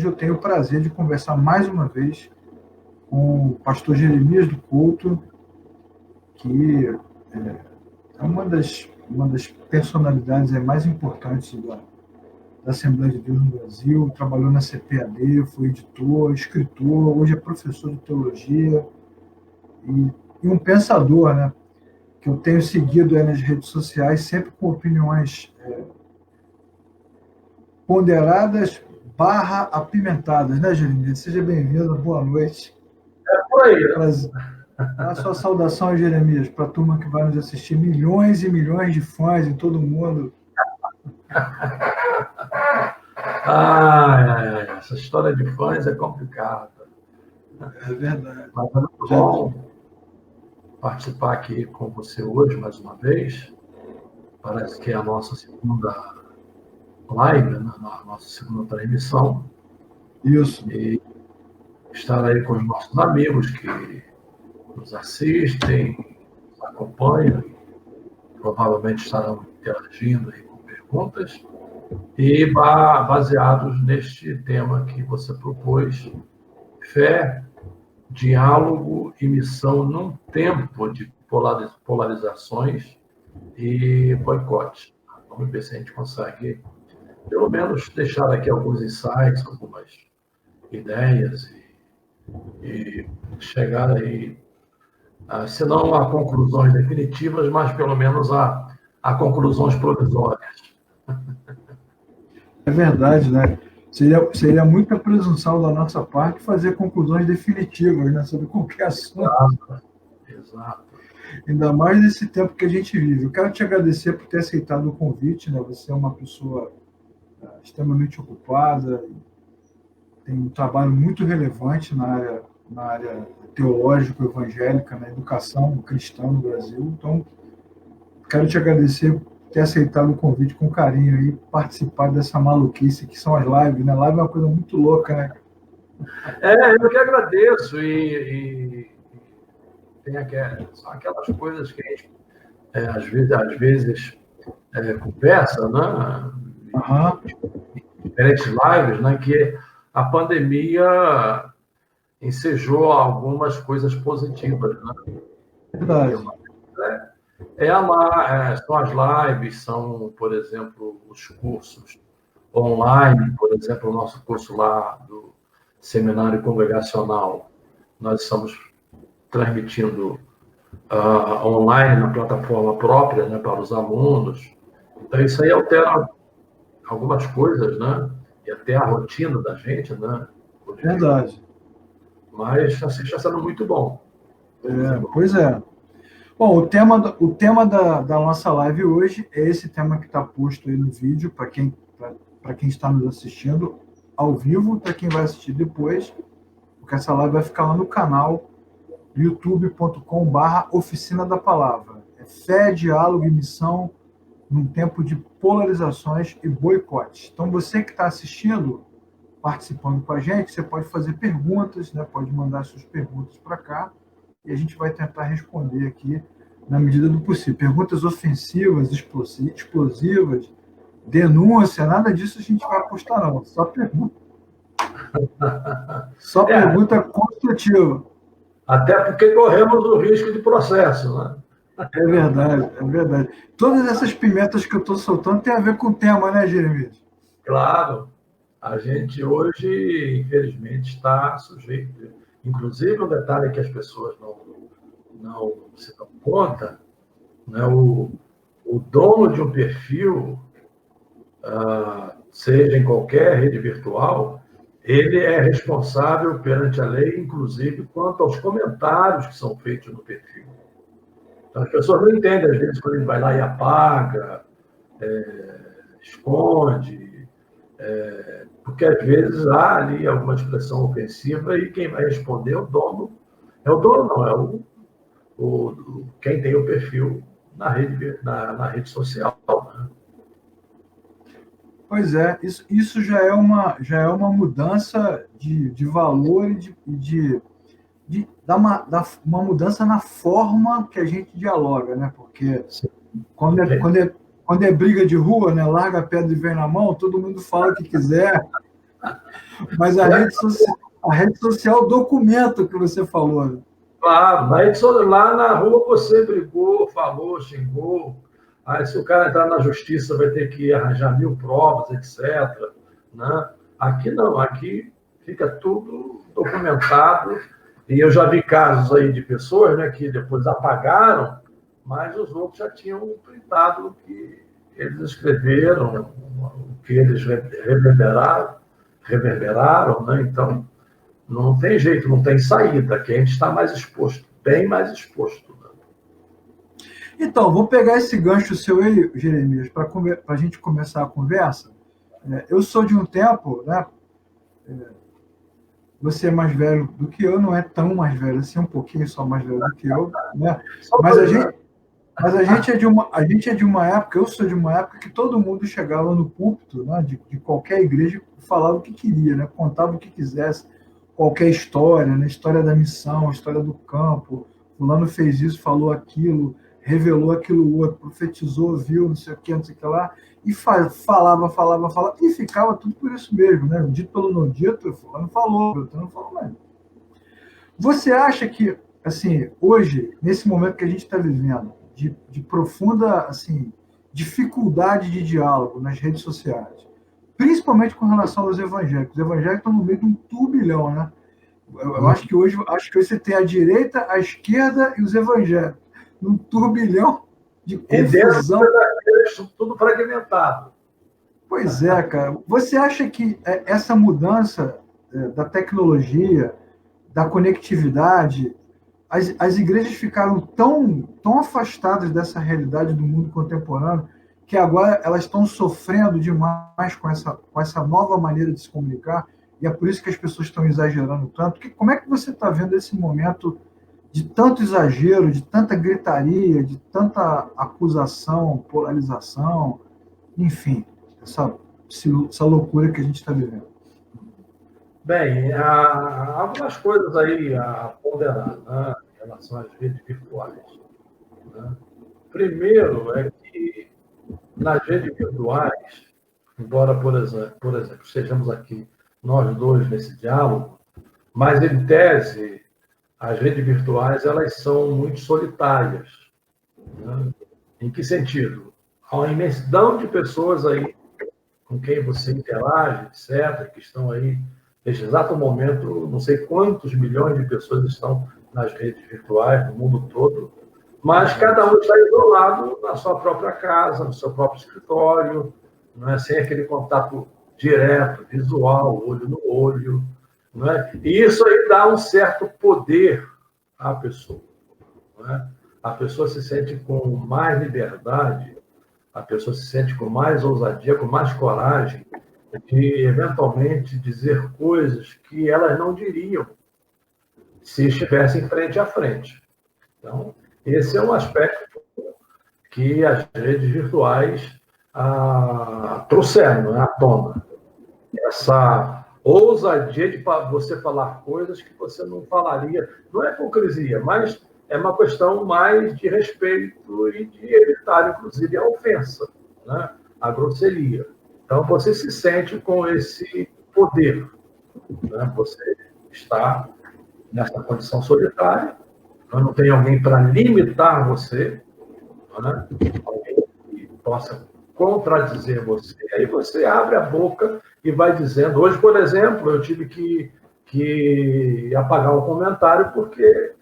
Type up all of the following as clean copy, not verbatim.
eu tenho o prazer de conversar mais uma vez com o pastor Jeremias do Couto, que é uma das personalidades mais importantes da Assembleia de Deus no Brasil. Trabalhou na CPAD, foi editor, escritor, hoje é professor de teologia e um pensador, né, que eu tenho seguido nas redes sociais, sempre com opiniões ponderadas barra apimentadas, né, Jeremias? Seja bem-vindo, boa noite. Por aí. Prazer. Dá a sua saudação, Jeremias, para a turma que vai nos assistir, milhões e milhões de fãs em todo mundo. Essa história de fãs é complicada. É verdade. Mas é muito bom participar aqui com você hoje, mais uma vez. Parece que é a nossa segunda live, né? A nossa segunda transmissão. Isso. E estar aí com os nossos amigos que nos assistem, nos acompanham, provavelmente estarão interagindo aí com perguntas, e baseados neste tema que você propôs, fé, diálogo e missão num tempo de polarizações e boicote. Vamos ver se a gente consegue, pelo menos, deixar aqui alguns insights, algumas ideias e chegar aí, se não a conclusões definitivas, mas pelo menos a conclusões provisórias. É verdade, né? Seria muita presunção da nossa parte fazer conclusões definitivas, né, sobre qualquer assunto. Exato. Ainda mais nesse tempo que a gente vive. Eu quero te agradecer por ter aceitado o convite, né? Você é uma pessoa extremamente ocupada, tem um trabalho muito relevante na área teológico-evangélica, na educação cristã no Brasil. Então, quero te agradecer por ter aceitado o convite com carinho e participar dessa maluquice que são as lives, né? Live é uma coisa muito louca, né? Eu que agradeço e são aquelas coisas que a gente às vezes conversa, né? Diferentes lives, né? Que a pandemia ensejou algumas coisas positivas, né? Verdade. São as lives, são, por exemplo, os cursos online, por exemplo, o nosso curso lá do Seminário Congregacional. Nós estamos transmitindo online na plataforma própria, né, para os alunos. Então, isso aí altera algumas coisas, né? E até a rotina da gente, né? Verdade. Mas assim, está sendo muito bom. Pois é. Bom, o tema da nossa live hoje é esse tema que está posto aí no vídeo, para quem está nos assistindo ao vivo, para quem vai assistir depois, porque essa live vai ficar lá no canal youtube.com/Oficina da Palavra. É fé, diálogo e missão num tempo de polarizações e boicotes. Então, você que está assistindo, participando com a gente, você pode fazer perguntas, né? Pode mandar suas perguntas para cá, e a gente vai tentar responder aqui na medida do possível. Perguntas ofensivas, explosivas, denúncia, nada disso a gente vai apostar, não. Só pergunta. Só pergunta construtiva. Até porque corremos o risco de processo, né? É verdade, é verdade. Todas essas pimentas que eu estou soltando tem a ver com o tema, né, Jeremias? Claro. A gente hoje, infelizmente, está sujeito. Inclusive, um detalhe que as pessoas não se dão conta, né? O dono de um perfil, seja em qualquer rede virtual, ele é responsável perante a lei, inclusive, quanto aos comentários que são feitos no perfil. Então, as pessoas não entendem, às vezes, quando ele vai lá e apaga, esconde, porque, às vezes, há ali alguma expressão ofensiva e quem vai responder é o dono. É o dono, não, quem tem o perfil na rede social. Né? Pois é, isso já é uma mudança de valor e uma mudança na forma que a gente dialoga, né? Porque quando é briga de rua, né? Larga a pedra e vem na mão, todo mundo fala o que quiser, Mas a rede social documenta o que você falou. Né? Claro, lá na rua você brigou, falou, xingou. Aí, se o cara entrar na justiça, vai ter que arranjar 1000 provas, etc. Né? Aqui não, aqui fica tudo documentado. E eu já vi casos aí de pessoas, né, que depois apagaram, mas os outros já tinham printado o que eles escreveram, o que eles reverberaram, né? Então, não tem jeito, não tem saída, que a gente está mais exposto, bem mais exposto. Né? Então, vou pegar esse gancho seu aí, Jeremias, para a gente começar a conversa. Eu sou de um tempo, né? Você é mais velho do que eu, não é tão mais velho assim, um pouquinho só mais velho do que eu, né? Mas a gente é de uma época, eu sou de uma época que todo mundo chegava no púlpito, né, de qualquer igreja, falava o que queria, né, contava o que quisesse, qualquer história, né, história da missão, história do campo, fulano fez isso, falou aquilo, revelou aquilo outro, profetizou, viu, não sei o que lá, e falava, e ficava tudo por isso mesmo, né? Dito pelo não dito, fulano falou, outro não falou mais. Você acha que, assim, hoje, nesse momento que a gente está vivendo, de profunda, assim, dificuldade de diálogo nas redes sociais, principalmente com relação aos evangélicos. Os evangélicos estão no meio de um turbilhão, né? Eu acho que hoje você tem a direita, a esquerda e os evangélicos num turbilhão de confusão. E tudo fragmentado. Pois é, cara. Você acha que essa mudança da tecnologia, da conectividade, as igrejas ficaram tão afastadas dessa realidade do mundo contemporâneo que agora elas estão sofrendo demais com essa nova maneira de se comunicar e é por isso que as pessoas estão exagerando tanto. Como é que você está vendo esse momento de tanto exagero, de tanta gritaria, de tanta acusação, polarização, enfim, essa loucura que a gente está vivendo? Bem, há algumas coisas aí a ponderar, né, em relação às redes virtuais. Né? Primeiro é que nas redes virtuais, embora, por exemplo, estejamos aqui nós dois nesse diálogo, mas em tese, as redes virtuais elas são muito solitárias. Né? Em que sentido? Há uma imensidão de pessoas aí com quem você interage, etc., que estão aí neste exato momento, não sei quantos milhões de pessoas estão nas redes virtuais, no mundo todo, mas cada um está isolado na sua própria casa, no seu próprio escritório, não é? Sem aquele contato direto, visual, olho no olho. Não é? E isso aí dá um certo poder à pessoa. Não é? A pessoa se sente com mais liberdade, a pessoa se sente com mais ousadia, com mais coragem de, eventualmente, dizer coisas que elas não diriam se estivessem frente a frente. Então, esse é um aspecto que as redes virtuais trouxeram, né, à tona. Essa ousadia de você falar coisas que você não falaria. Não é hipocrisia, mas é uma questão mais de respeito e de evitar, inclusive, a ofensa, né? A grosseria. Então, você se sente com esse poder. Né? Você está nessa condição solitária, não tem alguém para limitar você, né? Alguém que possa contradizer você. Aí você abre a boca e vai dizendo. Hoje, por exemplo, eu tive que apagar um comentário porque,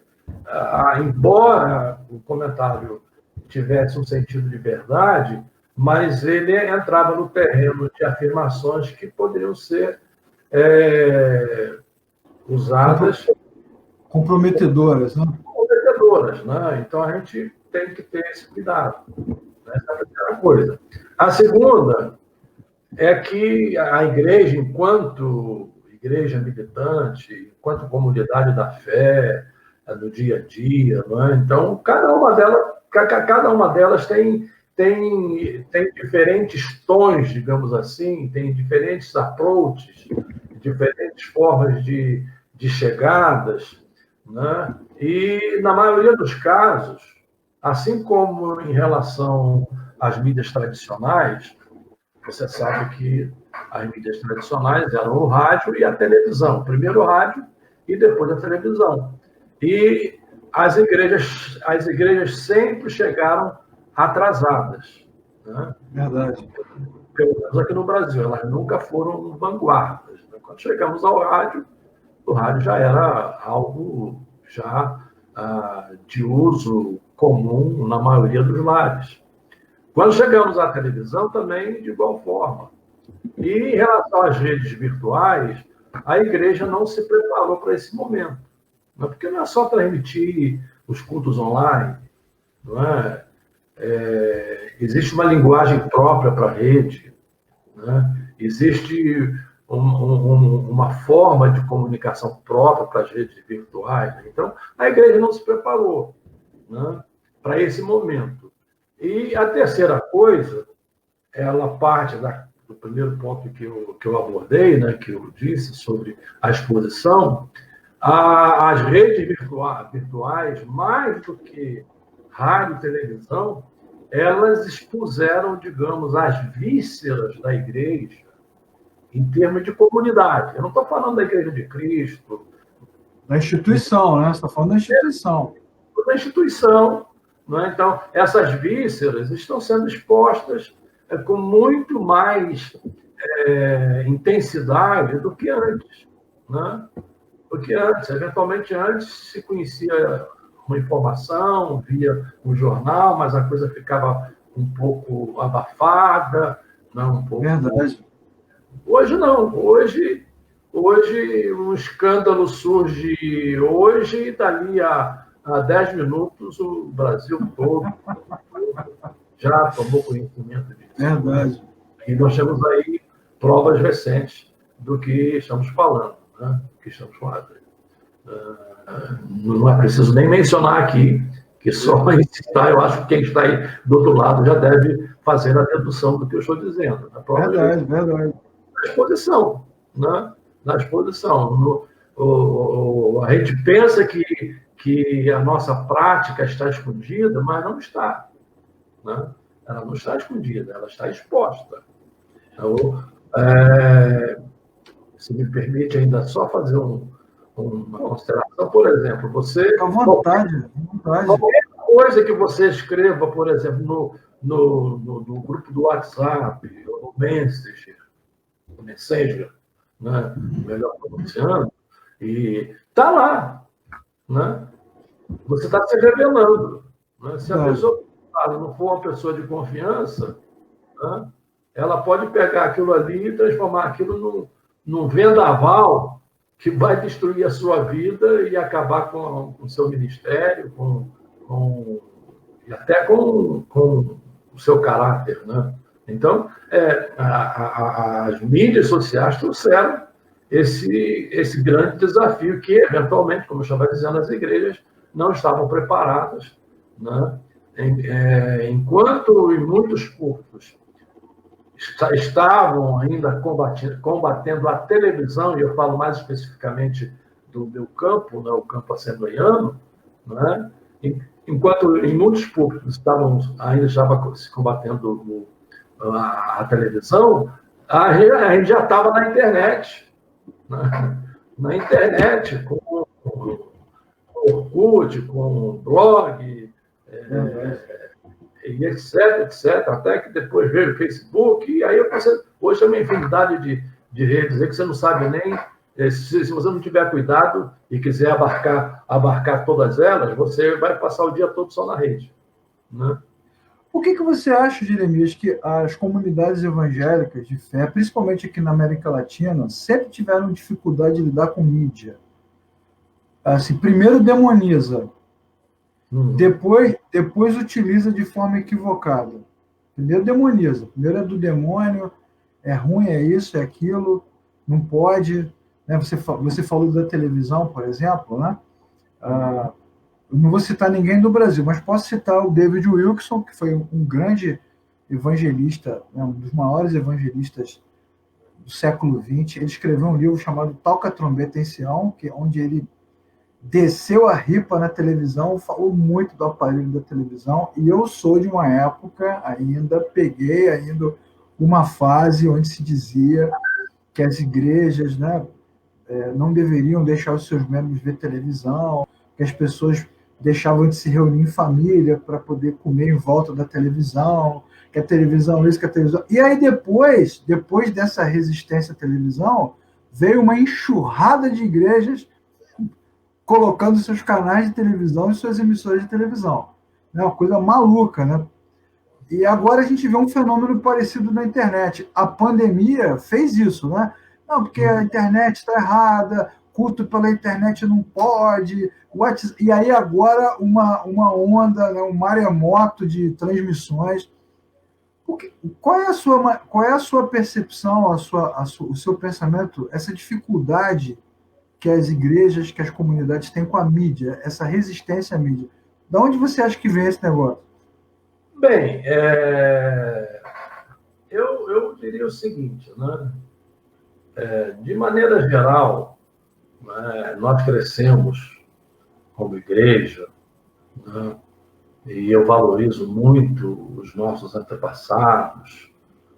embora o comentário tivesse um sentido de verdade, mas ele entrava no terreno de afirmações que poderiam ser usadas... Comprometedoras, né? Comprometedoras, né? Então, a gente tem que ter esse cuidado. Essa é a primeira coisa. A segunda é que a igreja, enquanto igreja militante, enquanto comunidade da fé, do dia a dia, não é? Então, cada uma delas tem diferentes tons, digamos assim, tem diferentes approaches, diferentes formas de chegadas, né? E, na maioria dos casos, assim como em relação às mídias tradicionais, você sabe que As mídias tradicionais eram o rádio e a televisão. Primeiro o rádio e depois a televisão. E as igrejas sempre chegaram atrasadas, né? Verdade. Pelo menos aqui no Brasil, elas nunca foram vanguardas. Quando chegamos ao rádio, o rádio já era algo de uso comum na maioria dos lares. Quando chegamos à televisão, também de igual forma. E em relação às redes virtuais, a igreja não se preparou para esse momento. Porque não é só transmitir os cultos online, não é? Existe uma linguagem própria para a rede, né? Existe uma forma de comunicação própria para as redes virtuais. Então, a igreja não se preparou, né, para esse momento. E a terceira coisa, ela parte do primeiro ponto que eu abordei, né, que eu disse sobre a exposição. As redes virtuais, mais do que rádio e televisão, elas expuseram, digamos, as vísceras da igreja em termos de comunidade. Eu não estou falando da Igreja de Cristo. Da instituição, né? Você está falando da instituição. Da instituição. Né? Então, essas vísceras estão sendo expostas com muito mais intensidade do que antes. Né? Porque antes, eventualmente antes, se conhecia uma informação, via um jornal, mas a coisa ficava um pouco abafada, né? Um pouco... Verdade. Hoje não. Hoje um escândalo surge hoje e dali a 10 minutos o Brasil todo já tomou conhecimento disso. Verdade. E nós temos aí provas recentes do que estamos falando, né? Não é preciso nem mencionar aqui, que só em citar, eu acho que quem está aí do outro lado já deve fazer a dedução do que eu estou dizendo. Verdade. Na exposição, né? Na exposição. A gente pensa que a nossa prática está escondida, mas não está. Né? Ela não está escondida, ela está exposta. Então, se me permite ainda só fazer uma consideração, por exemplo, você... À vontade. Qualquer coisa que você escreva, por exemplo, no grupo do WhatsApp, ou no Messenger, né? Melhor pronunciando, e está lá. Né? Você está se revelando. Né? Se a pessoa não for uma pessoa de confiança, né? Ela pode pegar aquilo ali e transformar aquilo num vendaval que vai destruir a sua vida e acabar com o seu ministério, e até com o seu caráter. Né? Então, as mídias sociais trouxeram esse grande desafio que, eventualmente, como eu estava dizendo, as igrejas não estavam preparadas. Né? Enquanto em muitos cultos estavam ainda combatendo a televisão, e eu falo mais especificamente do meu campo, né, o campo assembleiano, né, enquanto em muitos públicos ainda estava se combatendo a televisão, a gente já estava na internet. Né, na internet, com Orkut, com blog, e etc. Até que depois veio o Facebook, e aí hoje é uma infinidade de redes aí que você não sabe nem, se você não tiver cuidado e quiser abarcar todas elas, você vai passar o dia todo só na rede. Né? Por que você acha, Jeremias, que as comunidades evangélicas de fé, principalmente aqui na América Latina, sempre tiveram dificuldade de lidar com mídia? Assim, primeiro demoniza, depois utiliza de forma equivocada. Primeiro demoniza. Primeiro é do demônio, é ruim, é isso, é aquilo, não pode. Né? Você falou da televisão, por exemplo, né? Eu não vou citar ninguém do Brasil, mas posso citar o David Wilkerson, que foi um grande evangelista, né? Um dos maiores evangelistas do século XX. Ele escreveu um livro chamado Toca a Trombeta em Sião, onde ele desceu a ripa na televisão, falou muito do aparelho da televisão, e eu sou de uma época, peguei uma fase onde se dizia que as igrejas, né, não deveriam deixar os seus membros ver televisão, que as pessoas deixavam de se reunir em família para poder comer em volta da televisão, que a televisão isso, que a televisão... E aí depois dessa resistência à televisão, veio uma enxurrada de igrejas colocando seus canais de televisão e suas emissoras de televisão. É uma coisa maluca, né? E agora a gente vê um fenômeno parecido na internet. A pandemia fez isso, né? Não, porque a internet está errada, culto pela internet não pode. E aí agora uma onda, né, um maremoto de transmissões. Qual é a sua percepção, o seu pensamento, essa dificuldade que as igrejas, que as comunidades têm com a mídia, essa resistência à mídia? De onde você acha que vem esse negócio? Bem, eu diria o seguinte, né? De maneira geral, né, nós crescemos como igreja, né, e eu valorizo muito os nossos antepassados,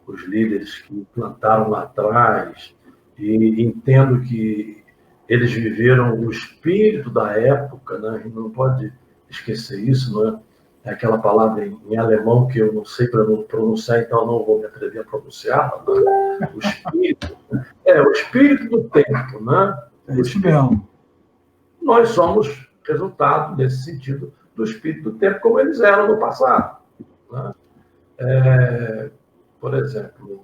os líderes que plantaram lá atrás, e entendo que eles viveram o espírito da época, né? A gente não pode esquecer isso, né? É aquela palavra em alemão que eu não sei pronunciar, então eu não vou me atrever a pronunciar. Né? O espírito, o espírito do tempo, né? É isso mesmo. Nós somos resultado, nesse sentido, do espírito do tempo, como eles eram no passado. Né? Por exemplo,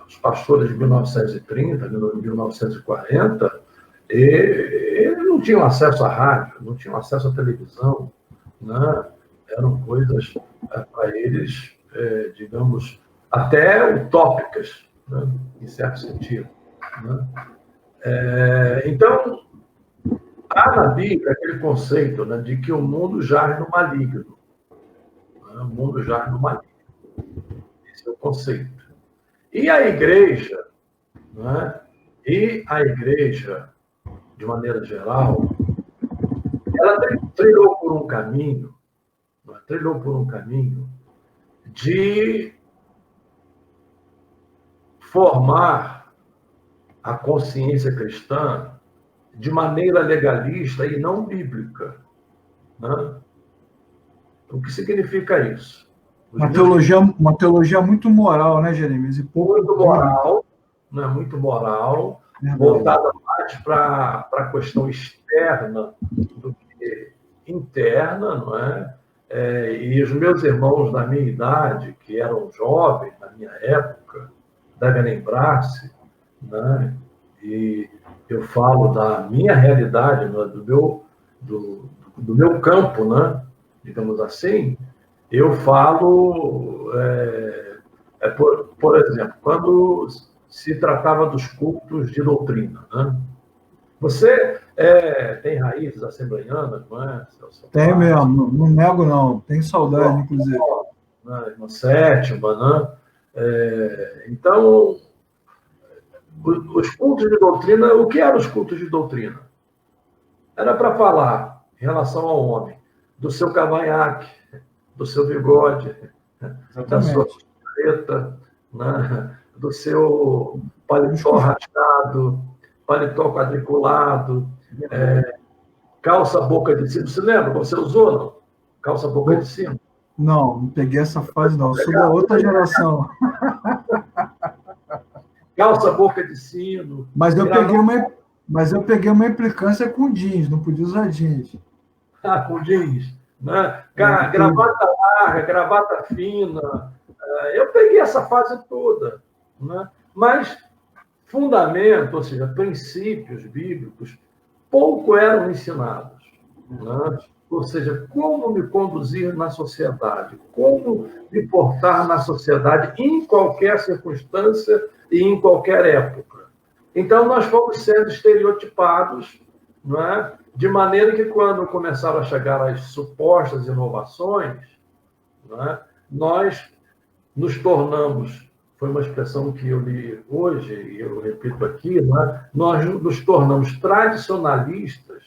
os pastores de 1930, 1940, eles não tinham acesso à rádio, não tinham acesso à televisão, né? Eram coisas para eles, digamos, até utópicas, né? Em certo sentido. Né? Então, há na Bíblia aquele conceito, né, de que o mundo jaz no maligno. Né? O mundo jaz no maligno. Esse é o conceito. E a igreja, né? E a igreja, de maneira geral, ela trilhou por um caminho, de formar a consciência cristã de maneira legalista e não bíblica. Né? O que significa isso? Uma teologia muito moral, né, Jeremias? Muito moral, né? Muito moral, voltada mais para a questão externa do que interna, não é? E os meus irmãos da minha idade, que eram jovens na minha época, devem lembrar-se, né? E eu falo da minha realidade, né? do meu campo, né? Digamos assim. Eu falo, por exemplo, quando se tratava dos cultos de doutrina, né? Você tem raízes assembleianas, não é? Tem mesmo, não nego não, tem saudade, inclusive. Né? Uma sétima, né? Então, os cultos de doutrina, o que eram os cultos de doutrina? Era para falar, em relação ao homem, do seu cavanhaque, do seu bigode, da sua preta, né? Do seu paletó rasgado, paletó quadriculado, calça boca de sino. Você lembra? Você usou, não? Calça boca de sino? Não peguei essa fase, não. Sou da outra geração. Calça boca de sino. Mas eu peguei uma implicância com jeans, não podia usar jeans. Com jeans. Né? Gravata larga, gravata fina. Eu peguei essa fase toda. Né? Mas fundamento, ou seja, princípios bíblicos, pouco eram ensinados. Né? Ou seja, como me conduzir na sociedade, como me portar na sociedade em qualquer circunstância e em qualquer época. Então, nós fomos sendo estereotipados, não é? De maneira que, quando começaram a chegar as supostas inovações, não é? Nós nos tornamos, foi uma expressão que eu li hoje, e eu repito aqui, não é? Nós nos tornamos tradicionalistas,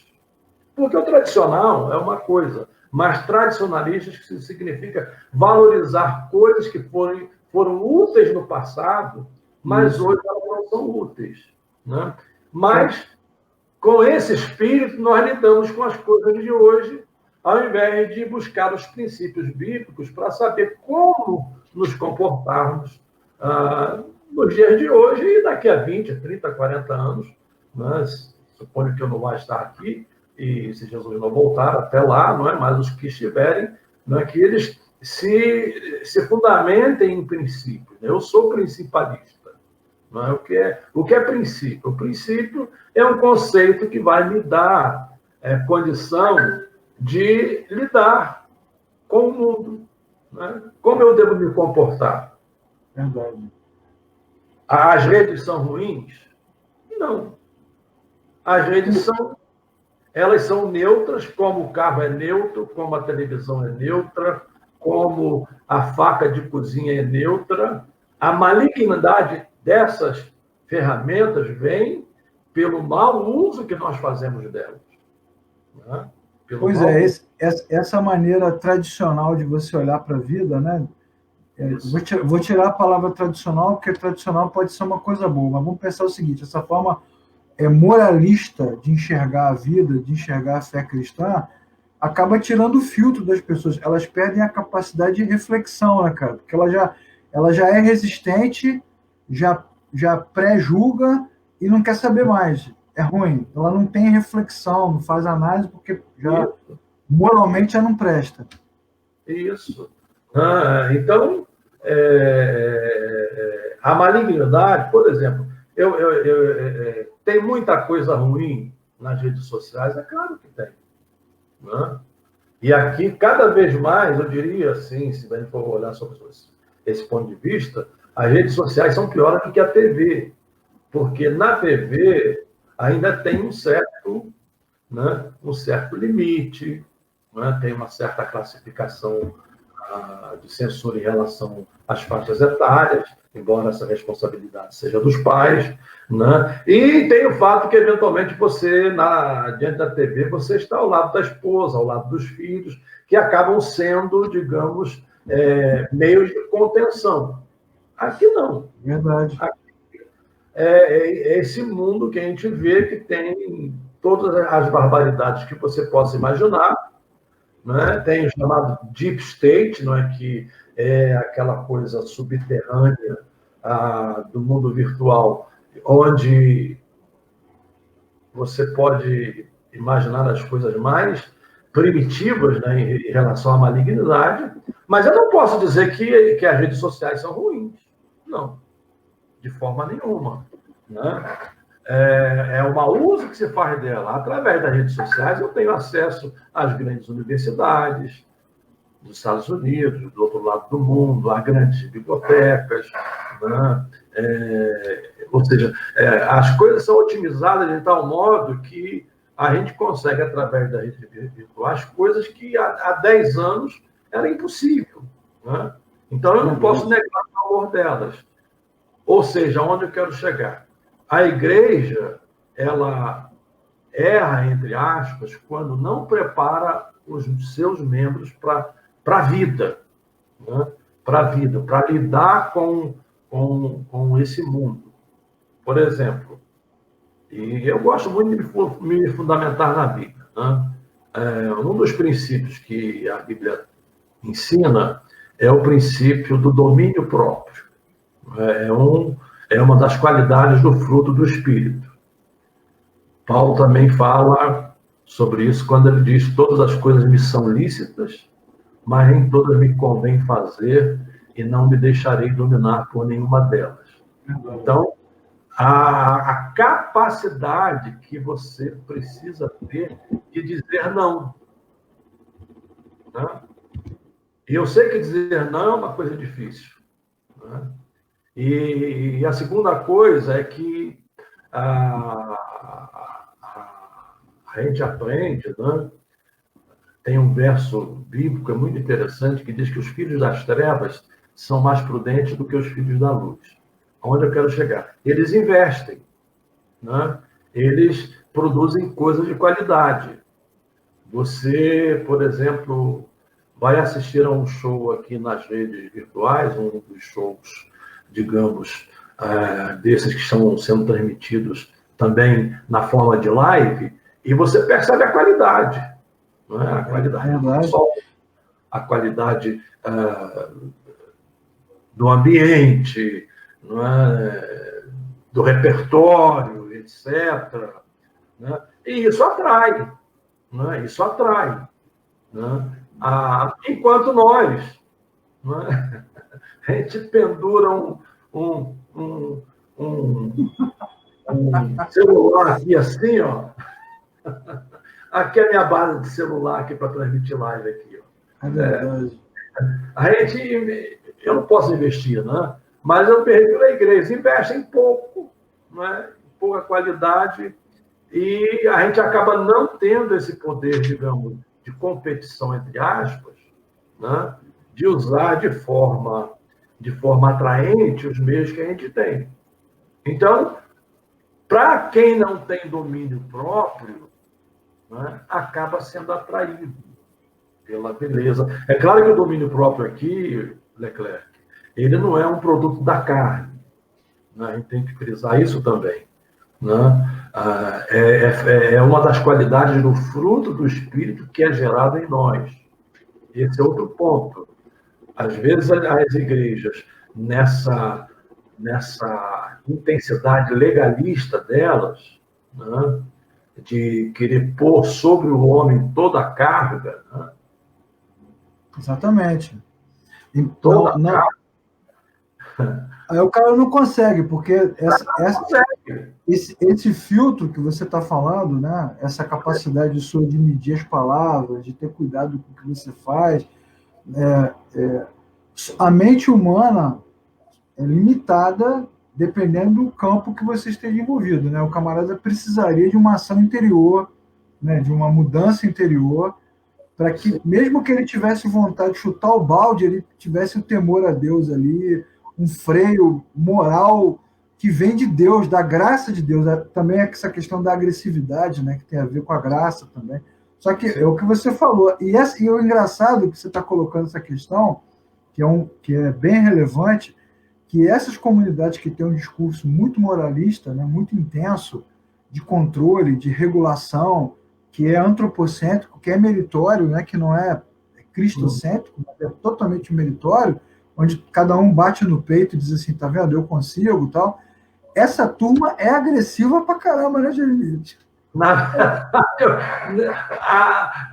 porque o tradicional é uma coisa, mas tradicionalistas significa valorizar coisas que foram úteis no passado, mas hoje elas não são úteis. Né? Mas, com esse espírito, nós lidamos com as coisas de hoje, ao invés de buscar os princípios bíblicos para saber como nos comportarmos nos dias de hoje e daqui a 20, 30, 40 anos. Mas, suponho que eu não vou estar aqui, e se Jesus não voltar até lá, não é? Mas os que estiverem, não é? Que eles se fundamentem em princípios. Eu sou principalista. Não é? O que é princípio? O princípio é um conceito que vai me dar condição de lidar com o mundo. Né? Como eu devo me comportar? Verdade. As redes são ruins? Não. As redes elas são neutras, como o carro é neutro, como a televisão é neutra, como a faca de cozinha é neutra. A malignidade dessas ferramentas vem pelo mau uso que nós fazemos delas. Né? Pois é, essa maneira tradicional de você olhar para a vida, né? Vou tirar a palavra tradicional, porque tradicional pode ser uma coisa boa, mas vamos pensar o seguinte, essa forma moralista de enxergar a vida, de enxergar a fé cristã, acaba tirando o filtro das pessoas. Elas perdem a capacidade de reflexão, né, cara? Porque ela já é resistente, já pré-julga e não quer saber mais. É ruim. Ela não tem reflexão, não faz análise, porque moralmente já não presta. Isso. Então, a malignidade, por exemplo, tem muita coisa ruim nas redes sociais, é claro que tem. Né? E aqui, cada vez mais, eu diria assim, se a gente for olhar sobre esse ponto de vista, as redes sociais são piores do que a TV, porque na TV ainda tem um certo limite, né? Tem uma certa classificação de censura em relação às faixas etárias, embora essa responsabilidade seja dos pais, né? E tem o fato que, eventualmente, você, diante da TV, você está ao lado da esposa, ao lado dos filhos, que acabam sendo, digamos, meios de contenção. Aqui não. Verdade. Aqui é esse mundo que a gente vê que tem todas as barbaridades que você possa imaginar, né? Tem o chamado Deep State, não é? Que é aquela coisa subterrânea do mundo virtual, onde você pode imaginar as coisas mais primitivas, né, em relação à malignidade, mas eu não posso dizer que as redes sociais são ruins. Não, de forma nenhuma. Né? É o mau uso que se faz dela. Através das redes sociais, eu tenho acesso às grandes universidades dos Estados Unidos, do outro lado do mundo, a grandes bibliotecas. Né? Ou seja, as coisas são otimizadas de tal modo que a gente consegue, através da rede virtual, as coisas que há 10 anos era impossível. Né? Então, eu não posso negar o valor delas. Ou seja, onde eu quero chegar? A igreja, ela erra, entre aspas, quando não prepara os seus membros para a vida, né? Para a vida, para lidar com esse mundo. Por exemplo, e eu gosto muito de me fundamentar na Bíblia. Né? Um dos princípios que a Bíblia ensina é o princípio do domínio próprio. É uma das qualidades do fruto do Espírito. Paulo também fala sobre isso quando ele diz: todas as coisas me são lícitas, mas nem todas me convém fazer, e não me deixarei dominar por nenhuma delas. Então, a capacidade que você precisa ter de dizer não. Né? E eu sei que dizer não é uma coisa difícil. Né? E a segunda coisa é que a gente aprende, né? Tem um verso bíblico muito interessante que diz que os filhos das trevas são mais prudentes do que os filhos da luz. Onde eu quero chegar? Eles investem, né? Eles produzem coisas de qualidade. Você, por exemplo, vai assistir a um show aqui nas redes virtuais, um dos shows, digamos, desses que estão sendo transmitidos também na forma de live, e você percebe a qualidade. Não é? A qualidade do som, a qualidade do ambiente, não é? Do repertório, etc. Né? E isso atrai. Não é? Isso atrai. Né? Enquanto nós, não é? A gente pendura um celular aqui assim, ó. Aqui é a minha base de celular aqui para transmitir live aqui, ó. É verdade. Eu não posso investir, né? Mas eu pergunto a igreja, investe em pouco, né? Pouca qualidade, e a gente acaba não tendo esse poder, digamos, de competição, entre aspas, né? De usar de forma atraente os meios que a gente tem. Então, para quem não tem domínio próprio, né, acaba sendo atraído pela beleza. É claro que o domínio próprio aqui, Leclerc, ele não é um produto da carne. Né? A gente tem que frisar isso também. Né? É uma das qualidades do fruto do Espírito que é gerado em nós. Esse é outro ponto. Às vezes, as igrejas, nessa intensidade legalista delas, né, de querer pôr sobre o homem toda a carga, né? Exatamente. Toda não, aí o cara não consegue, porque esse filtro que você está falando, né? Essa capacidade sua de medir as palavras, de ter cuidado com o que você faz, a mente humana é limitada dependendo do campo que você esteja envolvido, né? O camarada precisaria de uma ação interior, né? De uma mudança interior, para que, mesmo que ele tivesse vontade de chutar o balde, ele tivesse o temor a Deus ali, um freio moral que vem de Deus, da graça de Deus. Também é essa questão da agressividade, né? Que tem a ver com a graça também. Só que é o que você falou. E o engraçado que você está colocando essa questão, que é bem relevante, que essas comunidades que têm um discurso muito moralista, né, muito intenso, de controle, de regulação, que é antropocêntrico, que é meritório, né, que não é cristocêntrico, é totalmente meritório, onde cada um bate no peito e diz assim, tá vendo, eu consigo, tal. Essa turma é agressiva pra caramba, né, Jeremias?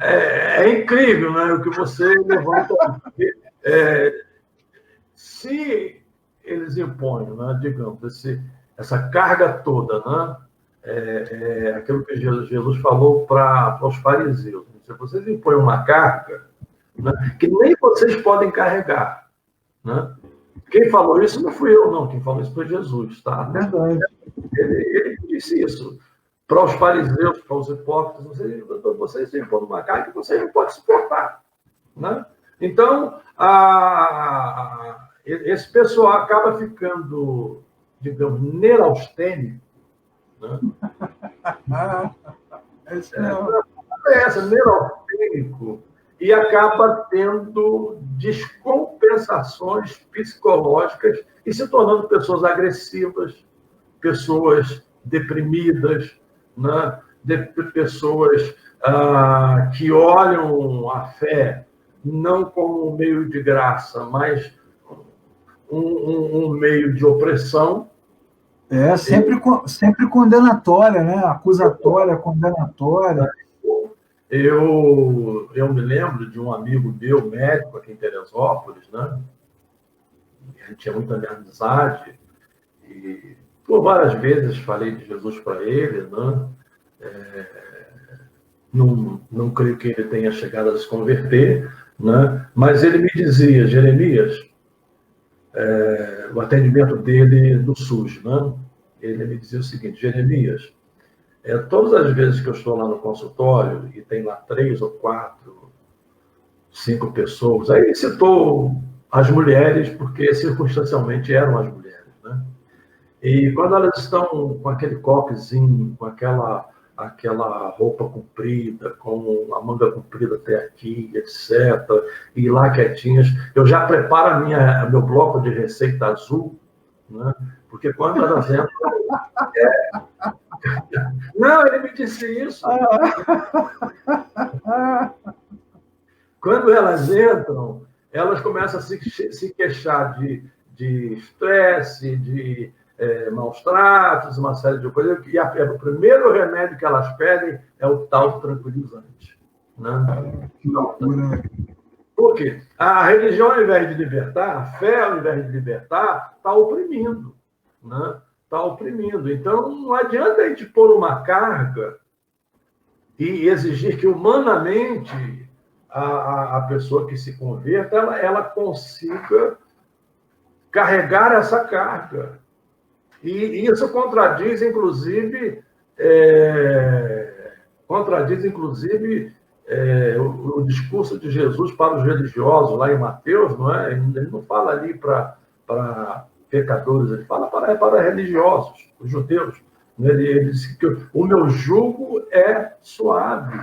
É incrível, né, o que você levanta. Se eles impõem, né, digamos, essa carga toda, né, aquilo que Jesus falou para os fariseus. Se vocês impõem uma carga, né, que nem vocês podem carregar. Né? Quem falou isso não fui eu, não. Quem falou isso foi Jesus. Tá? Verdade. Ele disse isso para os fariseus, para os hipócritas. Vocês impõem uma carga que vocês não podem suportar. Né? Então, esse pessoal acaba ficando, digamos, neuraustênico. Né? Neuraustênico, e acaba tendo descompensações psicológicas e se tornando pessoas agressivas, pessoas deprimidas, né? Pessoas que olham a fé não como um meio de graça, mas um meio de opressão. Sempre condenatória, né? Acusatória, condenatória. Eu me lembro de um amigo meu, médico, aqui em Teresópolis, né? A gente tinha muita amizade, e por várias vezes falei de Jesus para ele, né? Não creio que ele tenha chegado a se converter, né? Mas ele me dizia, Jeremias, o atendimento dele no SUS, né? Ele me dizia o seguinte, Jeremias, todas as vezes que eu estou lá no consultório e tem lá 3 ou 4, 5 pessoas, aí citou as mulheres, porque circunstancialmente eram as mulheres, né? E quando elas estão com aquele coquezinho, com aquela aquela roupa comprida, com a manga comprida até aqui, etc. E lá quietinhas. Eu já preparo meu bloco de receita azul, né? Porque quando elas entram... Não, ele me disse isso. Quando elas entram, elas começam a se queixar de estresse, de maus tratos, uma série de coisas. E o primeiro remédio que elas pedem é o tal tranquilizante. Né? Que loucura. Por quê? A religião, ao invés de libertar, a fé, ao invés de libertar, está oprimindo. Né? Está oprimindo. Então, não adianta a gente pôr uma carga e exigir que, humanamente, a pessoa que se converta, ela consiga carregar essa carga. E isso contradiz, inclusive, o discurso de Jesus para os religiosos, lá em Mateus, não é? Ele não fala ali para pecadores, ele fala para religiosos, os judeus. Ele diz que o meu jugo é suave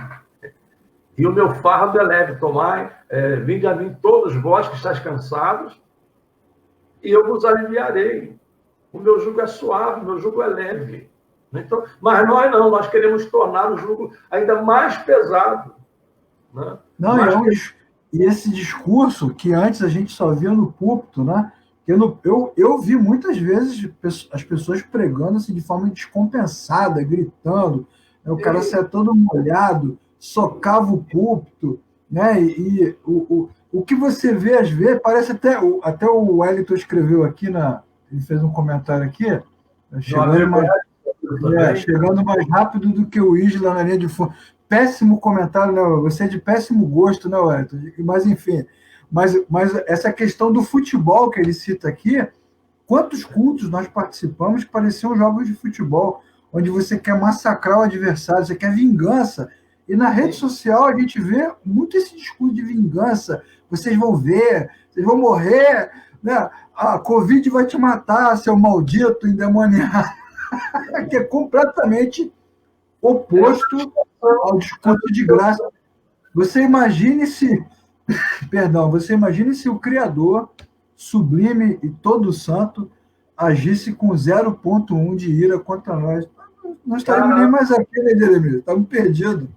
e o meu fardo é leve. Tomai, vinde a mim todos vós que estáis cansados e eu vos aliviarei. O meu jugo é suave, o meu jugo é leve. Então, mas nós não, nós queremos tornar o jugo ainda mais pesado. Né? Não, e esse discurso que antes a gente só via no púlpito, né? Eu vi muitas vezes as pessoas pregando assim, de forma descompensada, gritando, né? O cara saia todo molhado, socava o púlpito, né? E o que você vê, às vezes, parece até o Wellington escreveu aqui, ele fez um comentário aqui, chegando mais rápido do que o Isla na linha de fundo. Péssimo comentário, né? Você é de péssimo gosto, né, Wellington? Mas, enfim, mas essa questão do futebol que ele cita aqui, quantos cultos nós participamos que pareciam jogos de futebol, onde você quer massacrar o adversário, você quer vingança. E na rede social a gente vê muito esse discurso de vingança. Vocês vão ver, vocês vão morrer, né? A Covid vai te matar, seu maldito endemoniado. Que é completamente oposto ao discurso de graça. Você imagine se o Criador, sublime e todo santo, agisse com 0,1 de ira contra nós. Não estaríamos nem mais aqui, né, Jeremias? Estamos perdidos.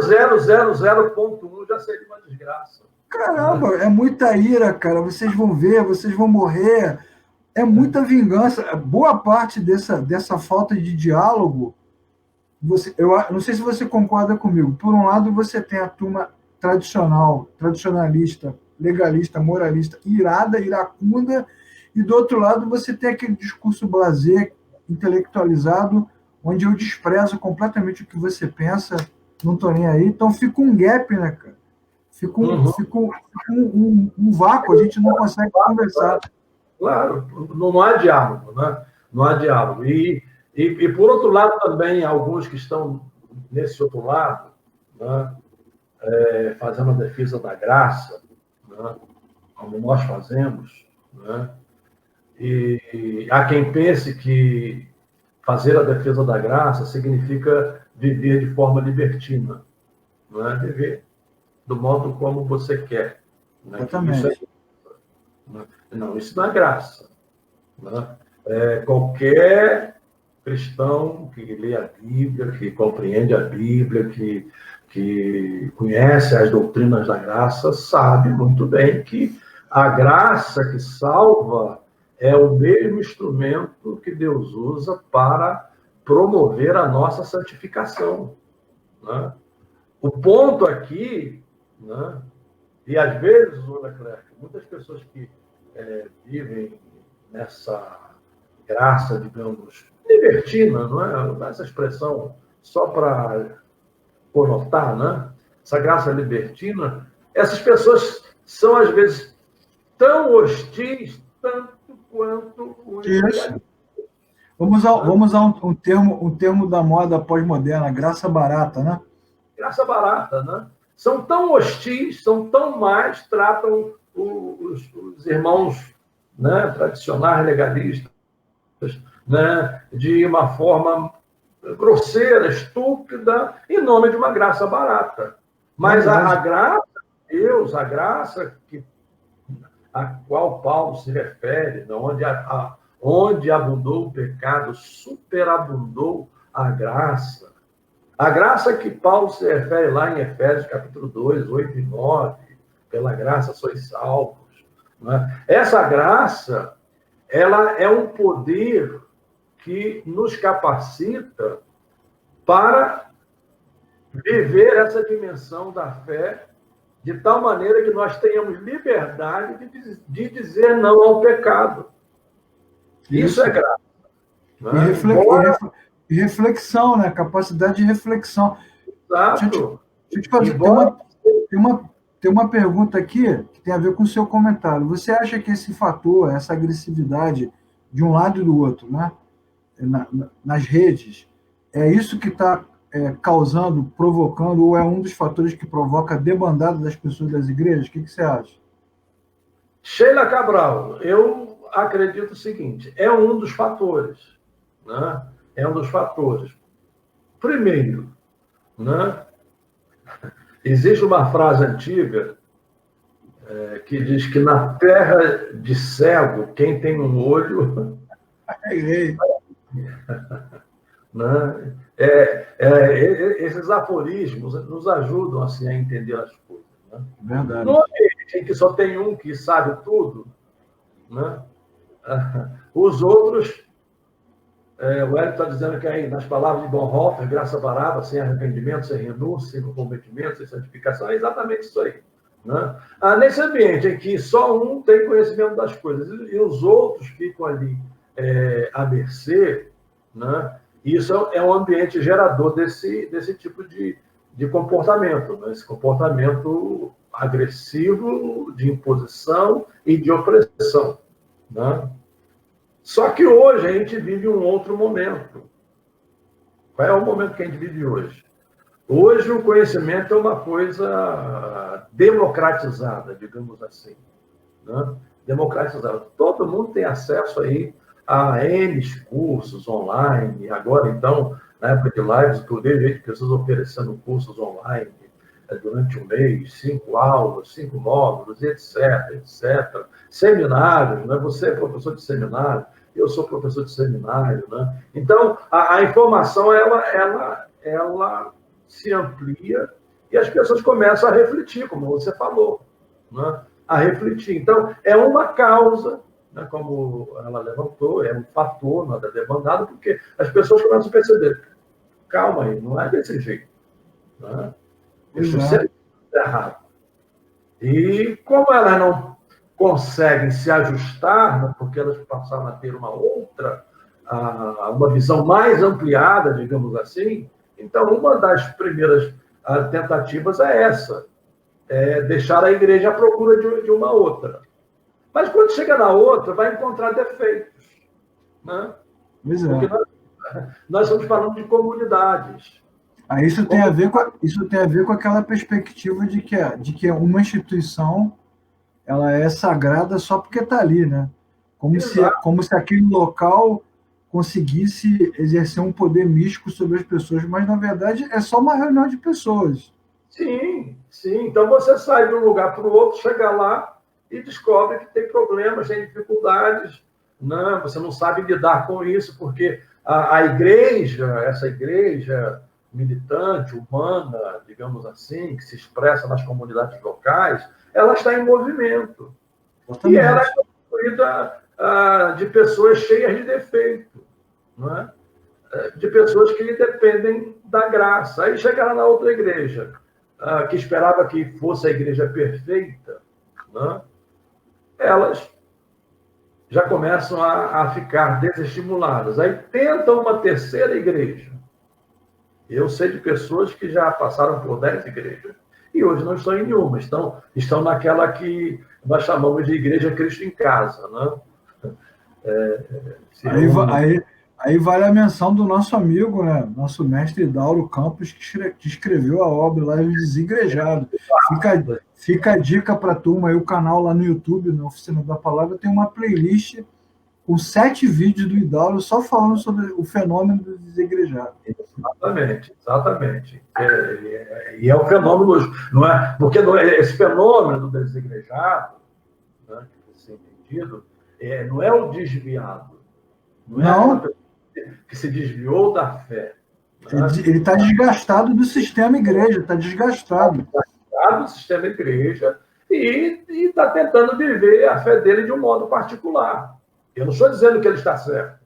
0,00.1 já seria uma desgraça. Caramba, é muita ira, cara. Vocês vão ver, vocês vão morrer. É muita vingança. Boa parte dessa falta de diálogo, eu não sei se você concorda comigo. Por um lado, você tem a turma tradicionalista, legalista, moralista, irada, iracunda, e do outro lado você tem aquele discurso blasé, intelectualizado, onde eu desprezo completamente o que você pensa, não estou nem aí. Então fica um gap, né, cara? Fica um vácuo, a gente não consegue conversar. Claro, não há diálogo, né? Não há diálogo. E por outro lado também, alguns que estão nesse outro lado, né, fazendo a defesa da graça, né, como nós fazemos, né, e há quem pense que fazer a defesa da graça significa viver de forma libertina, não é? Viver do modo como você quer. Né? Exatamente. Isso não é graça. Né? Qualquer cristão que lê a Bíblia, que compreende a Bíblia, que conhece as doutrinas da graça, sabe muito bem que a graça que salva é o mesmo instrumento que Deus usa para promover a nossa santificação. Né? O ponto aqui, né? E às vezes, Leclerc, muitas pessoas que vivem nessa graça, digamos, libertina, não é? Essa expressão só para conotar, né? Essa graça libertina, essas pessoas são, às vezes, tão hostis, tanto quanto o isso. Vamos usar um termo da moda pós-moderna, graça barata, né? Graça barata, né? São tão hostis, são tão mais, tratam os irmãos, né, tradicionais, legalistas, né, de uma forma grosseira, estúpida, em nome de uma graça barata. Mas a graça de Deus, a graça a qual Paulo se refere, onde abundou o pecado, superabundou a graça. A graça que Paulo se refere lá em Efésios, capítulo 2, 8 e 9, pela graça sois salvos. Né? Essa graça, ela é um poder que nos capacita para viver essa dimensão da fé de tal maneira que nós tenhamos liberdade de dizer não ao pecado. Isso é graça. Né? E reflexão, né? Capacidade de reflexão. Exato. Deixa eu te fazer, tem uma pergunta aqui que tem a ver com o seu comentário. Você acha que esse fator, essa agressividade de um lado e do outro, né? Nas redes, é isso que está causando, provocando, ou é um dos fatores que provoca a debandada das pessoas das igrejas? O que você acha? Sheila Cabral, eu acredito o seguinte, é um dos fatores, né? É um dos fatores. Primeiro, né? Existe uma frase antiga que diz que na terra de cego, quem tem um olho... Né? Esses aforismos nos ajudam assim, a entender as coisas. Né? Verdade. No ambiente em que só tem um que sabe tudo, né? Os outros... o Hélio está dizendo que aí, nas palavras de Bonhoeffer, graça barata, sem arrependimento, sem renúncia, sem comprometimento, sem santificação, é exatamente isso aí. Né? Nesse ambiente em que só um tem conhecimento das coisas e os outros ficam ali à mercê, né? Isso é um ambiente gerador desse tipo de comportamento, né? Esse comportamento agressivo, de imposição e de opressão. Né? Só que hoje a gente vive um outro momento. Qual é o momento que a gente vive hoje? Hoje o conhecimento é uma coisa democratizada, digamos assim. Né? Democratizada. Todo mundo tem acesso aí a N cursos online. Agora, então, na época de lives, que eu vejo pessoas oferecendo cursos online durante um mês, 5 aulas, 5 módulos, etc. Seminários, né? Você é professor de seminário, eu sou professor de seminário, né? Então, a informação, ela se amplia e as pessoas começam a refletir, como você falou, né? A refletir. Então, é uma causa, né? Como ela levantou, é um fator da debandada, porque as pessoas começam a perceber, calma aí, não é desse jeito, né? Isso sempre é errado. E como elas não conseguem se ajustar, né, porque elas passaram a ter uma visão mais ampliada, digamos assim, então uma das primeiras tentativas é essa, deixar a igreja à procura de uma outra. Mas quando chega na outra, vai encontrar defeitos. Né? Porque nós estamos falando de comunidades. Isso tem a ver com aquela perspectiva de que uma instituição ela é sagrada só porque está ali, né? Como se aquele local conseguisse exercer um poder místico sobre as pessoas, mas na verdade é só uma reunião de pessoas. Sim. Então você sai de um lugar para o outro, chega lá e descobre que tem problemas, tem dificuldades, né? Você não sabe lidar com isso, porque a igreja, essa igreja militante, humana, digamos assim, que se expressa nas comunidades locais, ela está em movimento. Totalmente. E ela é construída de pessoas cheias de defeito, não é? De pessoas que dependem da graça. Aí chega lá na outra igreja, que esperava que fosse a igreja perfeita, não é? Elas já começam a ficar desestimuladas. Aí tentam uma terceira igreja. Eu sei de pessoas que já passaram por 10 igrejas e hoje não estão em nenhuma, estão naquela que nós chamamos de Igreja Cristo em Casa. Né? Aí vale a menção do nosso amigo, né? Nosso mestre Dauro Campos, que escreveu a obra lá, Os Desigrejados. Fica a dica para a turma, aí o canal lá no YouTube, na Oficina da Palavra, tem uma playlist com 7 vídeos do Hidalgo só falando sobre o fenômeno do desigrejar. Exatamente. E é um fenômeno, não é? Porque não é, esse fenômeno do desigrejar, né, que precisa ser entendido, não é o desviado, não é aquela pessoa que se desviou da fé. Né? Ele está desgastado do sistema igreja, está desgastado. Do sistema igreja e está tentando viver a fé dele de um modo particular. Eu não estou dizendo que ele está certo,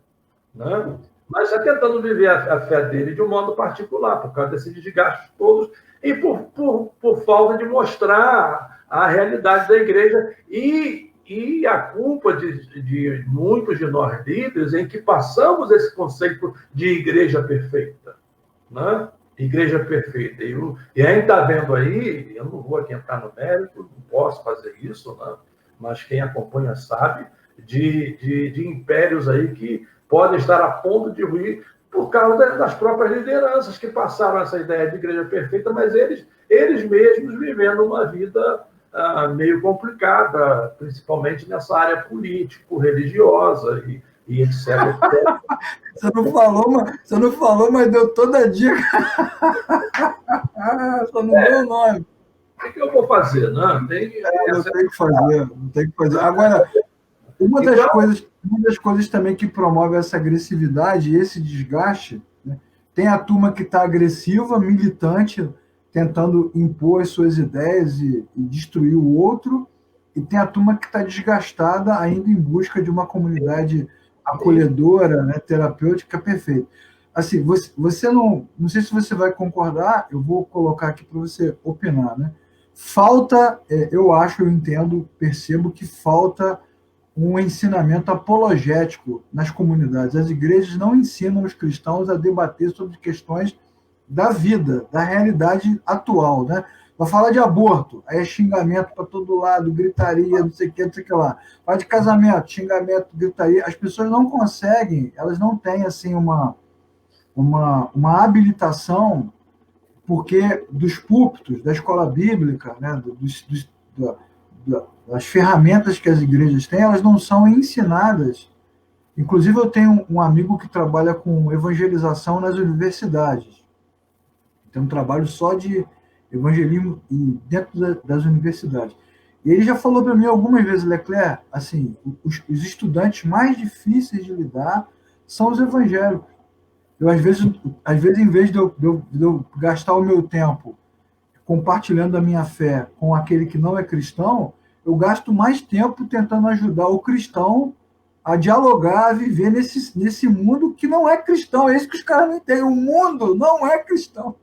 né? Mas está tentando viver a fé dele de um modo particular, por causa desses desgastes todos e por falta de mostrar a realidade da igreja e a culpa de muitos de nós líderes em que passamos esse conceito de igreja perfeita, né? Igreja perfeita. E a gente está vendo aí, eu não vou aqui entrar no mérito, não posso fazer isso, né? Mas quem acompanha sabe, de impérios aí que podem estar a ponto de ruir por causa das próprias lideranças que passaram essa ideia de igreja perfeita, mas eles mesmos vivendo uma vida meio complicada, principalmente nessa área político-religiosa e etc. Você não falou, mas deu toda a dica. Só não deu o nome. O que eu vou fazer? Não tem que fazer. Agora, uma das coisas também que promove essa agressividade e esse desgaste, né? Tem a turma que está agressiva, militante, tentando impor as suas ideias e destruir o outro, e tem a turma que está desgastada, ainda em busca de uma comunidade acolhedora, né, terapêutica perfeita. Assim, você não sei se você vai concordar, eu vou colocar aqui para você opinar, né? Falta, eu acho, eu entendo, percebo que falta um ensinamento apologético nas comunidades. As igrejas não ensinam os cristãos a debater sobre questões da vida, da realidade atual, né? Vai falar de aborto, aí é xingamento para todo lado, gritaria, não sei o que, não sei o que lá. Fala de casamento, xingamento, gritaria. As pessoas não conseguem, elas não têm assim uma habilitação, porque dos púlpitos, da escola bíblica, né, das ferramentas que as igrejas têm, elas não são ensinadas. Inclusive, eu tenho um amigo que trabalha com evangelização nas universidades. Tem um trabalho só de evangelismo dentro das universidades. E ele já falou para mim algumas vezes, Leclerc, assim, os estudantes mais difíceis de lidar são os evangélicos. Eu, às vezes em vez de eu gastar o meu tempo compartilhando a minha fé com aquele que não é cristão, eu gasto mais tempo tentando ajudar o cristão a dialogar, a viver nesse mundo que não é cristão. É isso que os caras não entendem. O mundo não é cristão.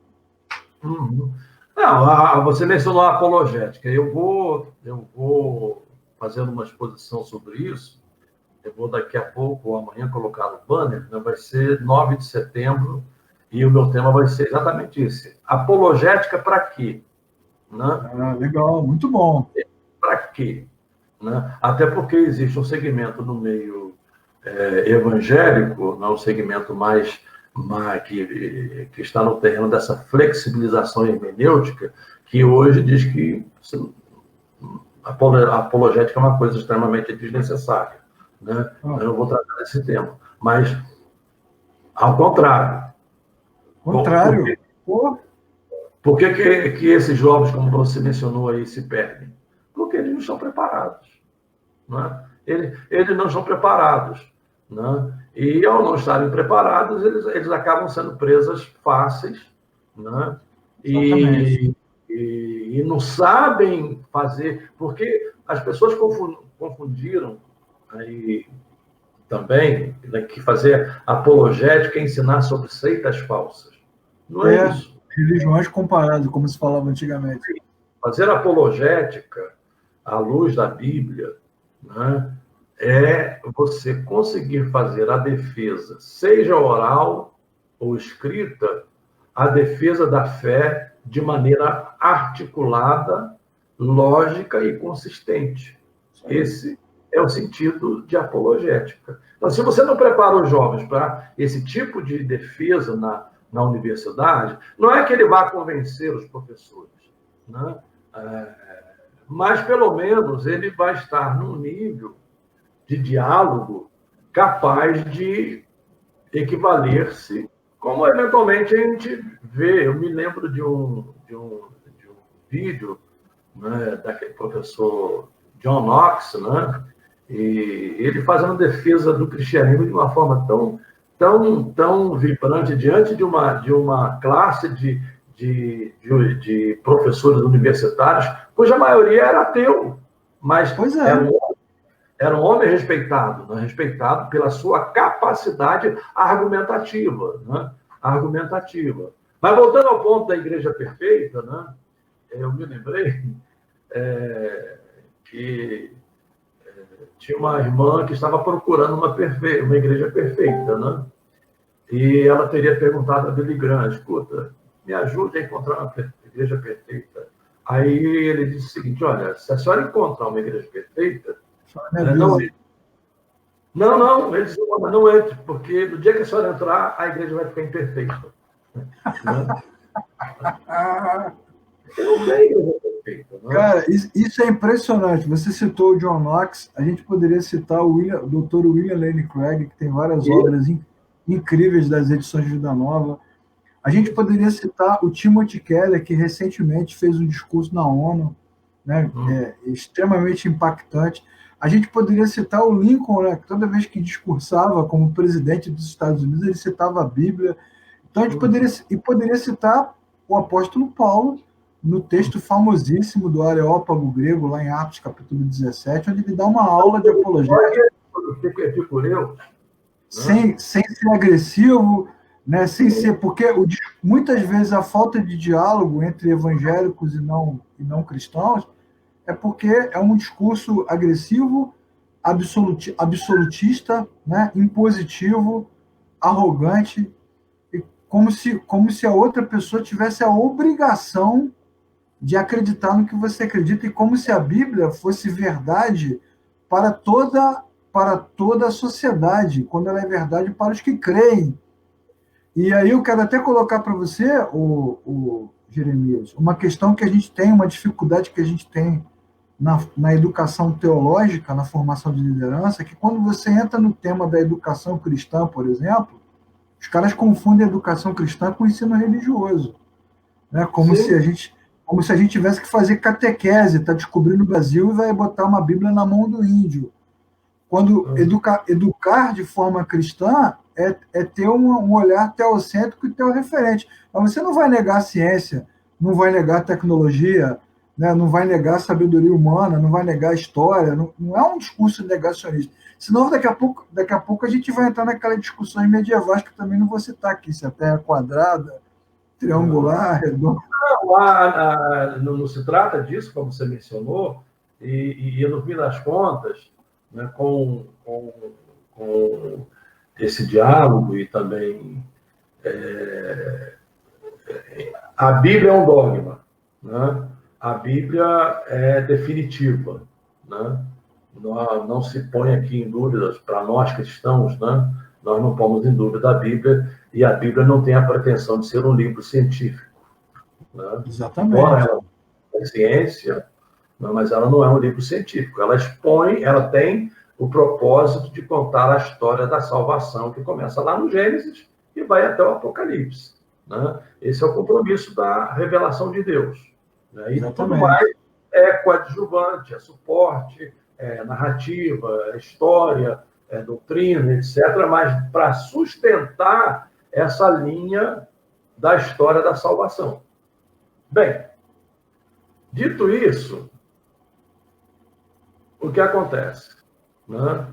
Uhum. Não, você mencionou a apologética. Eu vou fazendo uma exposição sobre isso. Eu vou daqui a pouco, ou amanhã, colocar no banner. Né? Vai ser 9 de setembro e o meu tema vai ser exatamente esse. Apologética para quê? Né? Legal, muito bom. Para quê? Né? Até porque existe um segmento no meio evangélico, né? Um segmento mais que está no terreno dessa flexibilização hermenêutica, que hoje diz que a apologética é uma coisa extremamente desnecessária. Né? Eu não vou tratar desse tema. Mas, ao contrário. Por que esses jovens, como você mencionou aí, se perdem? Porque eles não estão preparados. Né? Eles não estão preparados. Né? E, ao não estarem preparados, eles acabam sendo presas fáceis. Né? E não sabem fazer, porque as pessoas confundiram aí também, né, que fazer apologética é ensinar sobre seitas falsas. Não é isso. Religiões comparadas, como se falava antigamente. Fazer apologética à luz da Bíblia, né, é você conseguir fazer a defesa, seja oral ou escrita, a defesa da fé de maneira articulada, lógica e consistente. Esse é o sentido de apologética. Então, se você não prepara os jovens para esse tipo de defesa na universidade, não é que ele vá convencer os professores, né? Mas, pelo menos, ele vai estar num nível de diálogo capaz de equivaler-se, como eventualmente a gente vê. Eu me lembro de um vídeo, né, daquele professor John Knox, né, e ele fazendo defesa do cristianismo de uma forma tão vibrante diante de uma classe de professores universitários, cuja maioria era ateu, mas Pois é. Era um homem respeitado, né? Respeitado pela sua capacidade argumentativa, né? Argumentativa. Mas voltando ao ponto da igreja perfeita, né? Eu me lembrei que tinha uma irmã que estava procurando uma igreja perfeita, né? E ela teria perguntado a Billy Graham: escuta, me ajude a encontrar uma igreja perfeita. Aí ele disse o seguinte: olha, se a senhora encontrar uma igreja perfeita, não entre. Não, ele disse: não entre, porque no dia que a senhora entrar, a igreja vai ficar imperfeita. Né? Não tem igreja perfeita. Né? Cara, isso é impressionante. Você citou o John Knox, a gente poderia citar o Dr. William Lane Craig, que tem várias obras incríveis das edições de Vida Nova. A gente poderia citar o Timothy Keller, que recentemente fez um discurso na ONU, né, extremamente impactante. A gente poderia citar o Lincoln, né, que toda vez que discursava como presidente dos Estados Unidos, ele citava a Bíblia. Então, a gente poderia citar o apóstolo Paulo, no texto famosíssimo do Areópago Grego, lá em Atos, capítulo 17, onde ele dá uma aula de apologética. Sem ser agressivo, né, sem ser, porque muitas vezes a falta de diálogo entre evangélicos e não cristãos é porque é um discurso agressivo, absolutista, né, impositivo, arrogante, como se a outra pessoa tivesse a obrigação de acreditar no que você acredita, e como se a Bíblia fosse verdade para toda a sociedade, quando ela é verdade para os que creem. E aí eu quero até colocar para você, o Jeremias, uma questão que a gente tem, uma dificuldade que a gente tem na educação teológica, na formação de liderança, que quando você entra no tema da educação cristã, por exemplo, os caras confundem a educação cristã com o ensino religioso, né? Como se a gente tivesse que fazer catequese, tá descobrindo o Brasil e vai botar uma Bíblia na mão do índio. Quando educar de forma cristã é ter um olhar teocêntrico e teorreferente. Mas você não vai negar a ciência, não vai negar a tecnologia, né? Não vai negar a sabedoria humana, não vai negar a história, não é um discurso negacionista. Senão, daqui a pouco a gente vai entrar naquelas discussões medievais que eu também não vou citar aqui, se a Terra é quadrada, triangular, redonda. Não se trata disso, como você mencionou, e no fim das contas, né, com esse diálogo e também a Bíblia é um dogma, né? A Bíblia é definitiva, né? Não se põe aqui em dúvidas, para nós cristãos, né? Nós não pomos em dúvida a Bíblia, e a Bíblia não tem a pretensão de ser um livro científico. Né? Exatamente. Embora ela é ciência, mas ela não é um livro científico. Ela tem o propósito de contar a história da salvação, que começa lá no Gênesis e vai até o Apocalipse. Né? Esse é o compromisso da revelação de Deus. Né? E tudo mais é coadjuvante, é suporte, é narrativa, é história, é doutrina, etc., mas para sustentar essa linha da história da salvação. Bem, dito isso, o que acontece? Né?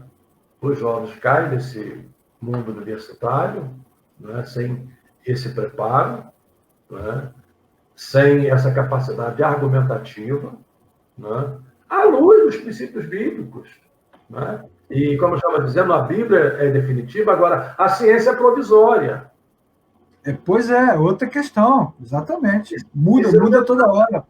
Os jovens caem nesse mundo universitário, né? Sem esse preparo, né? Sem essa capacidade argumentativa, né? À luz dos princípios bíblicos. Né? E, como eu estava dizendo, a Bíblia é definitiva, agora a ciência é provisória. Pois é, outra questão, exatamente. Muda toda hora.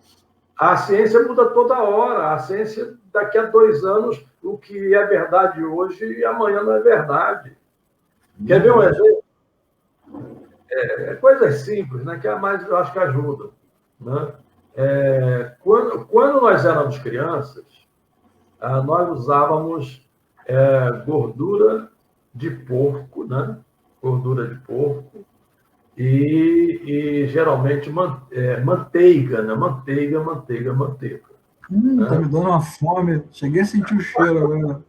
A ciência muda toda hora. A ciência, daqui a 2 anos, o que é verdade hoje, amanhã não é verdade. Quer ver um exemplo? Coisas simples, né, que é mais, eu acho que ajudam. Né? Quando nós éramos crianças, nós usávamos gordura de porco, né? Gordura de porco, e geralmente manteiga, né? Manteiga. Tá Né? me dando uma fome. Cheguei a sentir o cheiro agora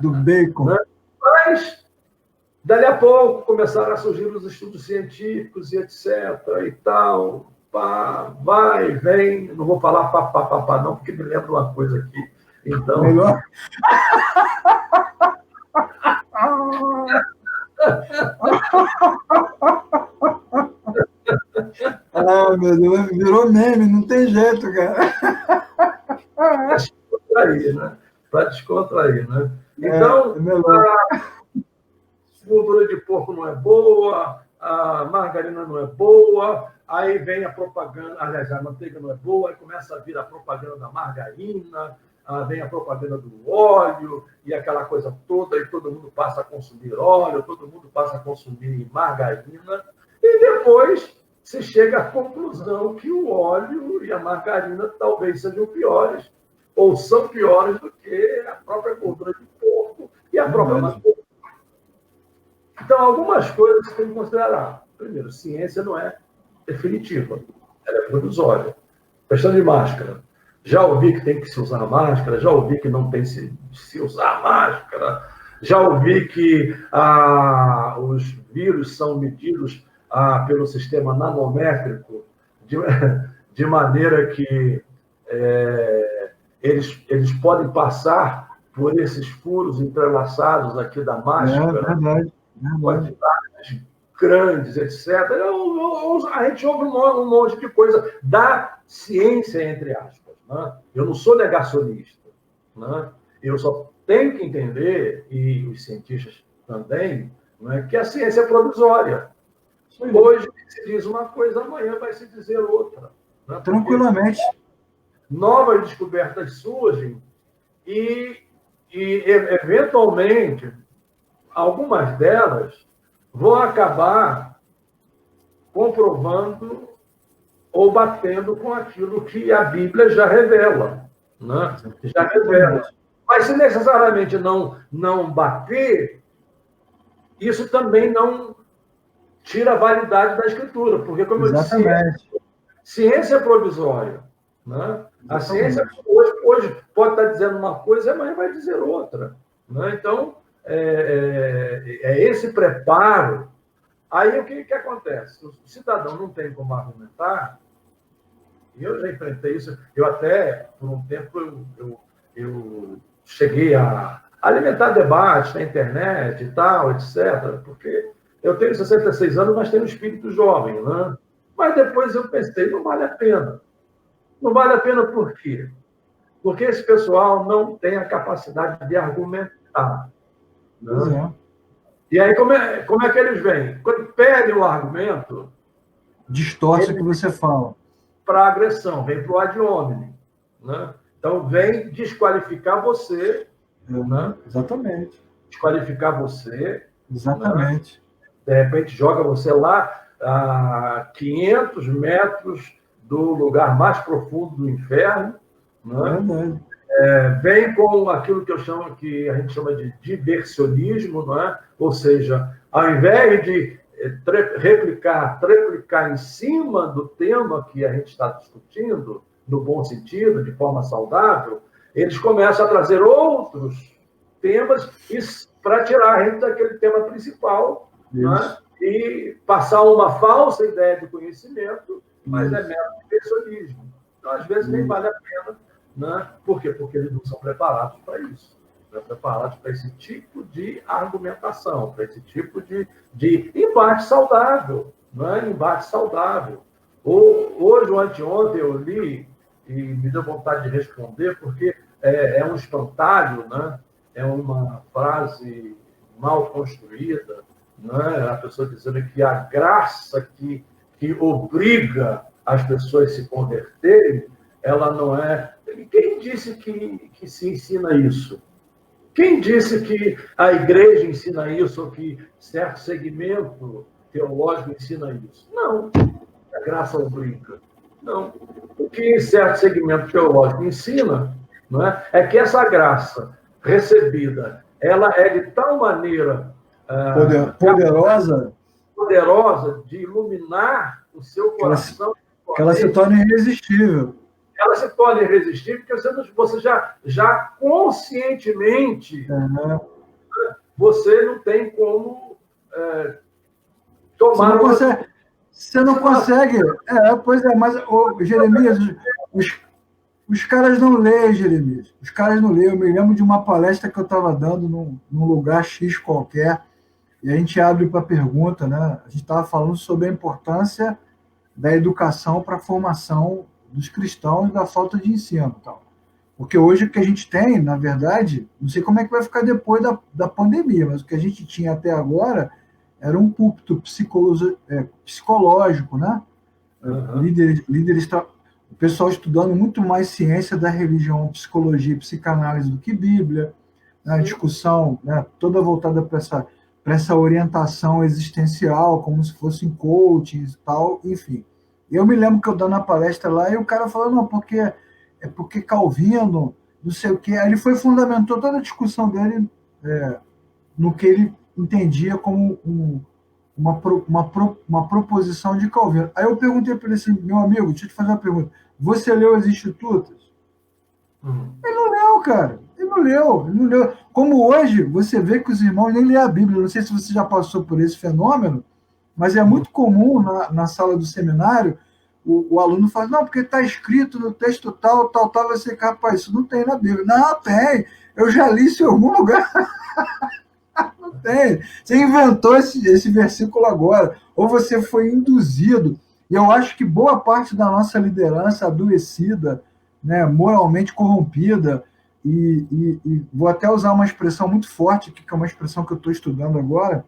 do bacon. Né? Mas, dali a pouco, começaram a surgir os estudos científicos e etc. e tal. Pá, vai, vem. Não vou falar pá, não, porque me lembra uma coisa aqui. Então, Melhor. Ah, meu Deus, virou meme, não tem jeito, cara. para descontrair, né? Para descontrair, né? É Então, melhor. gordura de porco não é boa, a margarina não é boa, aí vem a propaganda, aliás, a manteiga não é boa, aí começa a vir a propaganda da margarina, vem a propaganda do óleo, e aquela coisa toda, e todo mundo passa a consumir óleo, todo mundo passa a consumir margarina, e depois se chega à conclusão que o óleo e a margarina talvez sejam piores, ou são piores do que a própria gordura de porco e a própria margarina. Então, algumas coisas que tem que considerar. Primeiro, ciência não é definitiva, ela é provisória. Questão de máscara. Já ouvi que tem que se usar máscara, já ouvi que não tem que se usar máscara, já ouvi que os vírus são medidos pelo sistema nanométrico, de maneira que eles podem passar por esses furos entrelaçados aqui da máscara. É verdade. Quantidades grandes, etc. A gente ouve um monte de coisa da ciência, entre aspas. Né? Eu não sou negacionista. Né? Eu só tenho que entender, e os cientistas também, né, que a ciência é provisória. Hoje se diz uma coisa, amanhã vai se dizer outra. Né? Tranquilamente. Novas descobertas surgem e eventualmente, algumas delas vão acabar comprovando ou batendo com aquilo que a Bíblia já revela. Né? Já revela. Mas se necessariamente não bater, isso também não tira a validade da Escritura, porque, como eu disse, ciência é provisória. Né? A ciência hoje pode estar dizendo uma coisa e amanhã vai dizer outra. Né? Então, esse preparo. Aí o que acontece? O cidadão não tem como argumentar, e eu já enfrentei isso, eu até, por um tempo, eu cheguei a alimentar debates na internet e tal, etc., porque eu tenho 66 anos, mas tenho um espírito jovem, né? Mas depois eu pensei, não vale a pena. Não vale a pena por quê? Porque esse pessoal não tem a capacidade de argumentar. Né? E aí, como é que eles vêm? Quando perdem o argumento... Distorce o que você fala. Para agressão, vem para o ad hominem. Né? Então, vem desqualificar você. Né? Exatamente. Desqualificar você. Exatamente. Né? De repente, joga você lá a 500 metros do lugar mais profundo do inferno. Né? Verdade. Vem com aquilo que a gente chama de diversionismo, não é? Ou seja, ao invés de replicar em cima do tema que a gente está discutindo, no bom sentido, de forma saudável, eles começam a trazer outros temas para tirar a gente daquele tema principal, né? E passar uma falsa ideia de conhecimento, mas é mero diversionismo. Então, às vezes, nem vale a pena. Né? Por quê? Porque eles não são preparados para isso. Não são preparados para esse tipo de argumentação, para esse tipo de embate saudável. Né? Embate saudável. Hoje ou anteontem eu li e me deu vontade de responder, porque é um espantalho, né? É uma frase mal construída, né? A pessoa dizendo que a graça que obriga as pessoas a se converterem, ela não é... Quem disse que se ensina isso? Quem disse que a igreja ensina isso, ou que certo segmento teológico ensina isso? Não. A graça obriga. Não. O que certo segmento teológico ensina, não é que essa graça recebida, ela é de tal maneira poderosa de iluminar o seu coração. Que ela se torna irresistível. Ela se torna irresistível porque você já conscientemente você não tem como tomar... Você não consegue. Pois é, mas, Jeremias, os caras não leem, Jeremias. Os caras não leem. Eu me lembro de uma palestra que eu estava dando num lugar X qualquer, e a gente abre para pergunta, né? A gente estava falando sobre a importância da educação para a formação dos cristãos e da falta de ensino. Tal. Porque hoje o que a gente tem, na verdade, não sei como é que vai ficar depois da pandemia, mas o que a gente tinha até agora era um púlpito psicológico, né? Líderes, o pessoal estudando muito mais ciência da religião, psicologia e psicanálise do que Bíblia, né? A discussão, né, toda voltada para essa orientação existencial, como se fossem coaching e tal, enfim. Eu me lembro que eu dando a palestra lá e o cara falou, não, porque Calvino, não sei o quê. Aí ele fundamentou toda a discussão dele no que ele entendia como uma proposição de Calvino. Aí eu perguntei para ele assim, meu amigo, deixa eu te fazer uma pergunta. Você leu as Institutas? Ele não leu, cara. Ele não leu. Como hoje, você vê que os irmãos nem lêem a Bíblia. Não sei se você já passou por esse fenômeno, mas é muito comum na sala do seminário o aluno fala, não, porque está escrito no texto tal, vai ser capaz. Isso não tem na Bíblia. Não, tem. Eu já li isso em algum lugar. Não tem. Você inventou esse versículo agora. Ou você foi induzido. E eu acho que boa parte da nossa liderança adoecida, né, moralmente corrompida, e vou até usar uma expressão muito forte, que é uma expressão que eu estou estudando agora,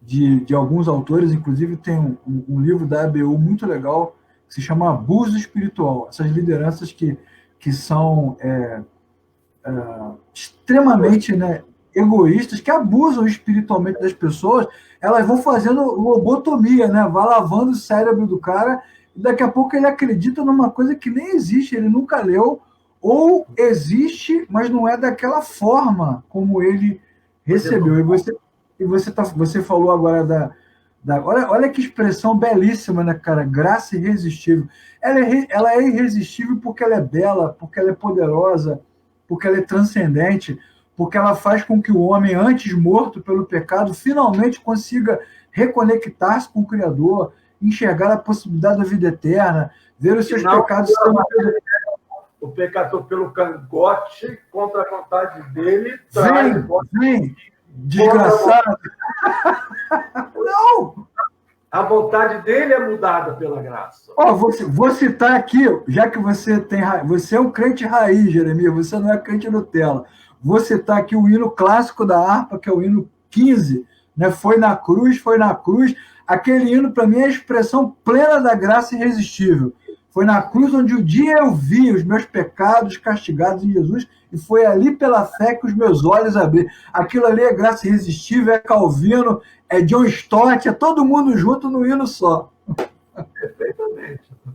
de alguns autores, inclusive tem um livro da ABU muito legal, que se chama Abuso Espiritual. Essas lideranças que são extremamente, né, egoístas, que abusam espiritualmente das pessoas, elas vão fazendo lobotomia, né? Vai lavando o cérebro do cara, e daqui a pouco ele acredita numa coisa que nem existe, ele nunca leu, ou existe, mas não é daquela forma como ele recebeu. E você falou agora olha que expressão belíssima, né, cara? Graça irresistível. Ela é irresistível porque ela é bela, porque ela é poderosa, porque ela é transcendente, porque ela faz com que o homem, antes morto pelo pecado, finalmente consiga reconectar-se com o Criador, enxergar a possibilidade da vida eterna, ver os seus pecados sendo... O pecador, pelo cangote, contra a vontade dele, vem, desgraçado. Não! A vontade dele é mudada pela graça. Vou citar aqui, já que você é um crente raiz, Jeremias, você não é crente Nutella. Vou citar aqui o hino clássico da harpa, que é o hino 15, né? Foi na cruz. Aquele hino, para mim, é a expressão plena da graça irresistível. Foi na cruz onde o dia eu vi os meus pecados castigados em Jesus, e foi ali pela fé que os meus olhos abriram. Aquilo ali é graça irresistível, é Calvino, é John Stott, é todo mundo junto no hino só.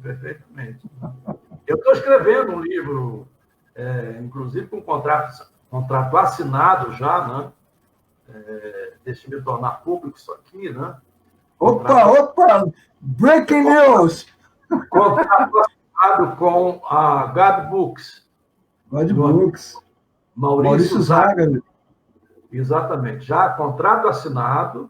Perfeitamente. Eu estou escrevendo um livro, inclusive com contrato assinado já, né? Deixa eu me tornar público isso aqui, né? Opa! Breaking news! Contrato assinado com a God Books. Maurício Zaga. Exatamente. Já contrato assinado,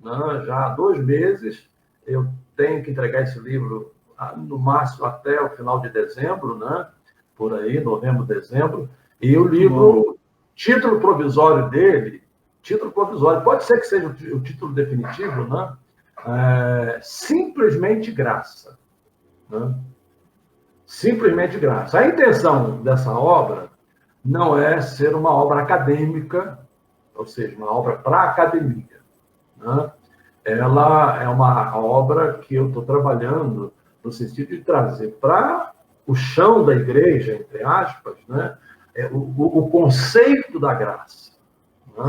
né? Já há 2 meses. Eu tenho que entregar esse livro, no máximo, até o final de dezembro, né? Por aí, novembro, dezembro. E o livro, título provisório dele, pode ser que seja o título definitivo, né? Simplesmente Graça. Né? Simplesmente Graça. A intenção dessa obra não é ser uma obra acadêmica, ou seja, uma obra para academia. Né? Ela é uma obra que eu estou trabalhando no sentido de trazer para o chão da igreja, entre aspas, né? O conceito da graça. Né?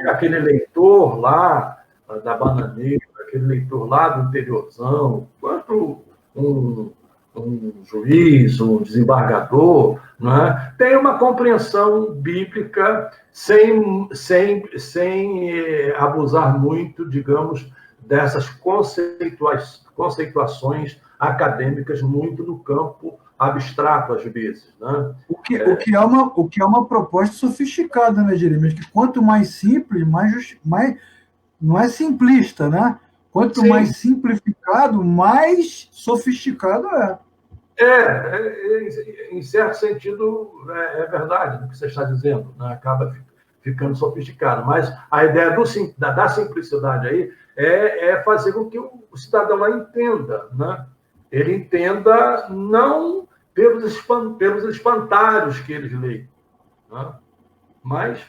Aquele leitor lá da Bananeira, aquele leitor lá do interiorzão, quanto um um juiz, um desembargador, não é? Tem uma compreensão bíblica sem abusar muito, digamos, dessas conceituações acadêmicas muito no campo abstrato, às vezes. Né? O que é uma proposta sofisticada, né, Jeremias? Que quanto mais simples, mais não é simplista, né? Quanto Sim, mais simplificado, mais sofisticado é. em certo sentido, é verdade o que você está dizendo, né? Acaba ficando sofisticado, mas a ideia da simplicidade aí é fazer com que o cidadão lá entenda, né? Ele entenda não pelos espantalhos que eles leem, né? Mas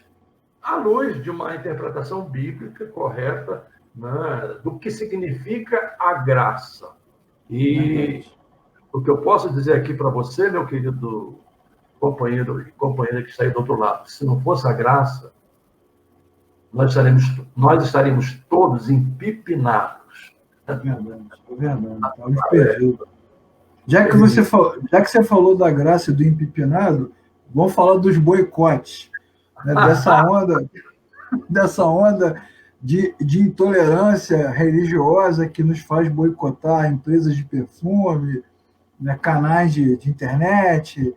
à luz de uma interpretação bíblica correta, né? Do que significa a graça. E Verdade. o que eu posso dizer aqui para você, meu querido companheiro e companheira que está aí do outro lado, se não fosse a graça, nós estaríamos todos empipinados. É verdade. É verdade. Estamos perdidos. Já que você falou da graça e do empipinado, vamos falar dos boicotes, né? Dessa onda de intolerância religiosa que nos faz boicotar empresas de perfume, né? Canais de internet,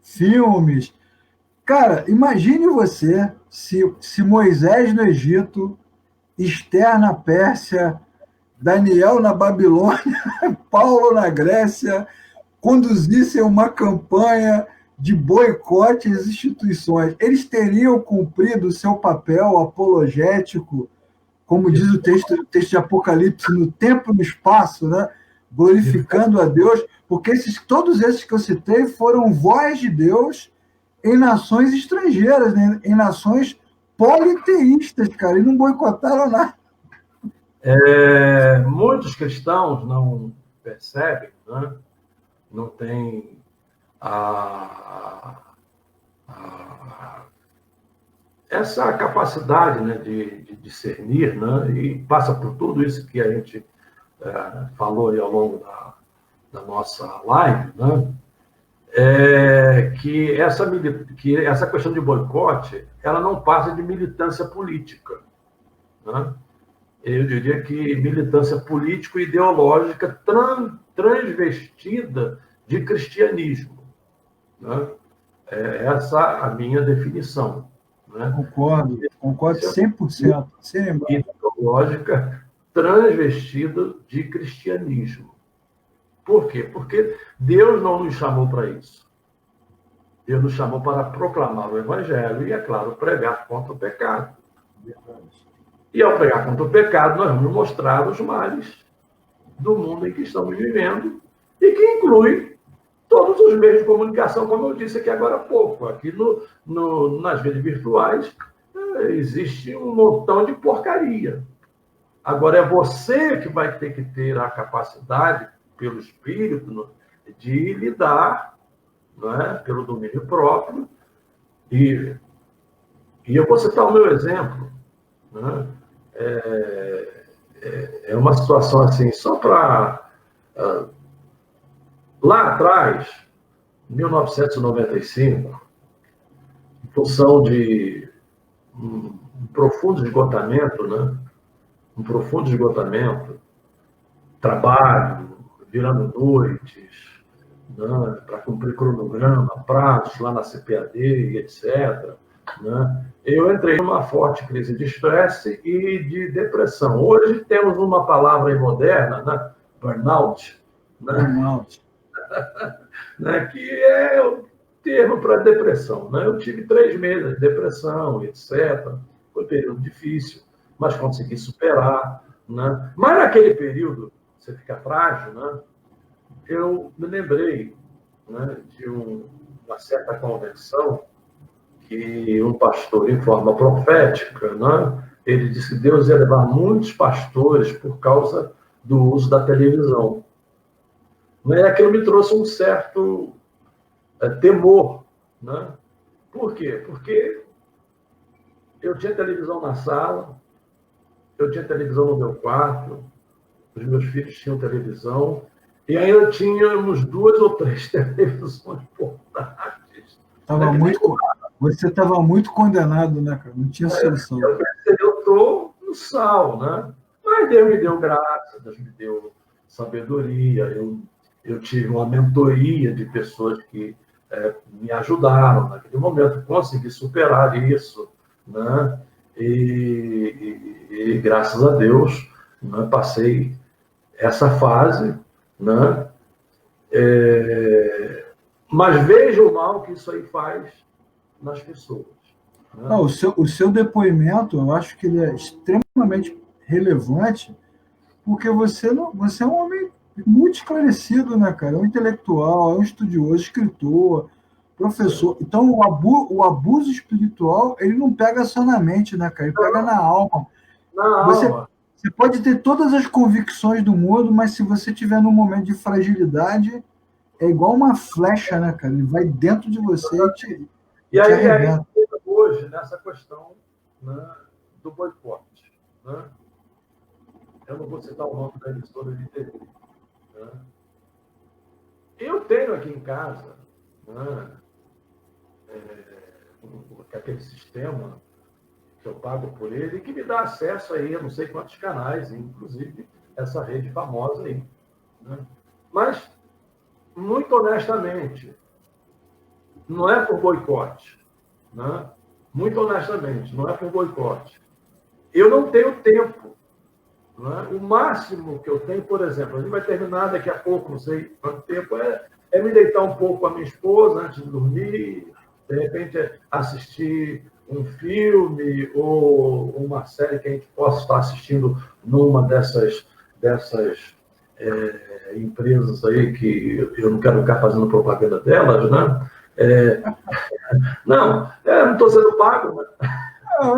filmes. Cara, imagine você se Moisés no Egito, Esther na Pérsia, Daniel na Babilônia, Paulo na Grécia, conduzissem uma campanha de boicote às instituições. Eles teriam cumprido o seu papel apologético, como diz o texto de Apocalipse, no tempo e no espaço, né? Glorificando a Deus, porque todos esses que eu citei foram voz de Deus em nações estrangeiras, né? Em nações politeístas, cara, e não boicotaram nada. Muitos cristãos não percebem, né? Não têm essa capacidade, né, de discernir, né? E passa por tudo isso que a gente falou aí ao longo da nossa live, né? Que essa questão de boicote, ela não passa de militância política, né? Eu diria que militância político-ideológica transvestida de cristianismo, né? Essa a minha definição, né? Concordo 100%. Ideológica transvestida de cristianismo. Por quê? Porque Deus não nos chamou para isso. Deus nos chamou para proclamar o Evangelho e, é claro, pregar contra o pecado. E ao pregar contra o pecado, nós vamos mostrar os males do mundo em que estamos vivendo e que inclui todos os meios de comunicação, como eu disse aqui agora há pouco. Aqui nas redes virtuais existe um montão de porcaria. Agora, é você que vai ter que ter a capacidade, pelo Espírito, de lidar, não é? Pelo domínio próprio. E eu vou citar o meu exemplo. Né? É uma situação assim, só para... lá atrás, 1995, em função de um profundo esgotamento, né? Um profundo esgotamento, trabalho, virando noites, né? Para cumprir cronograma, prazos lá na CPAD e etc., né? Eu entrei numa forte crise de estresse e de depressão. Hoje temos uma palavra aí moderna, né? Burnout, né? Burnout. Né? Que é o termo para depressão. Né? Eu tive 3 meses de depressão, etc. Foi um período difícil, mas consegui superar. Né? Mas naquele período, você fica frágil, né? Eu me lembrei, né, de uma certa convenção que um pastor, em forma profética, né, ele disse que Deus ia levar muitos pastores por causa do uso da televisão. E aquilo me trouxe um certo temor. Né? Por quê? Porque eu tinha televisão na sala, eu tinha televisão no meu quarto, os meus filhos tinham televisão, E ainda tínhamos 2 ou 3 televisões portáteis. Você estava muito condenado, né, cara? Não tinha solução. Eu pensei, eu estou no sal, né? Mas Deus me deu graça, Deus me deu sabedoria, eu tive uma mentoria de pessoas que me ajudaram naquele momento, consegui superar isso, né? E graças a Deus, né, passei essa fase, né? Mas veja o mal que isso aí faz nas pessoas. Né? Não, o seu depoimento, eu acho que ele é extremamente relevante, porque você é um homem muito esclarecido, né, cara? É um intelectual, é um estudioso, escritor, professor. Então, o abuso espiritual, ele não pega só na mente, né, cara? Ele pega na alma. Você pode ter todas as convicções do mundo, mas se você tiver num momento de fragilidade, é igual uma flecha, né, cara? Ele vai dentro de você e aí hoje, nessa questão, né, do boicote, né? Eu não vou citar o nome da emissora de TV. Né? Eu tenho aqui em casa, né, aquele sistema que eu pago por ele, que me dá acesso aí a não sei quantos canais, inclusive essa rede famosa aí. Né? Mas, muito honestamente, não é por boicote. Né? Muito honestamente, não é por boicote. Eu não tenho tempo. Né? O máximo que eu tenho, por exemplo, a gente vai terminar daqui a pouco, não sei quanto tempo, é me deitar um pouco com a minha esposa antes de dormir, de repente assistir um filme ou uma série que a gente possa estar assistindo numa dessas empresas aí que eu não quero ficar fazendo propaganda delas, né? Não estou sendo pago, né?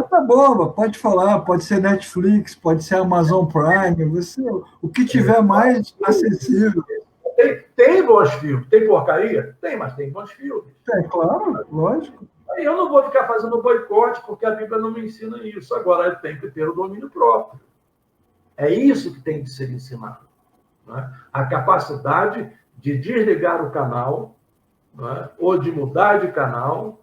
Tá bom, pode falar, pode ser Netflix, pode ser Amazon Prime, o que tiver mais acessível. Tem bons filmes, tem porcaria? Tem, mas tem bons filmes. Claro, lógico. Eu não vou ficar fazendo boicote, porque a Bíblia não me ensina isso. Agora, eu tenho que ter o domínio próprio. É isso que tem que ser ensinado. Né? A capacidade de desligar o canal, né? Ou de mudar de canal,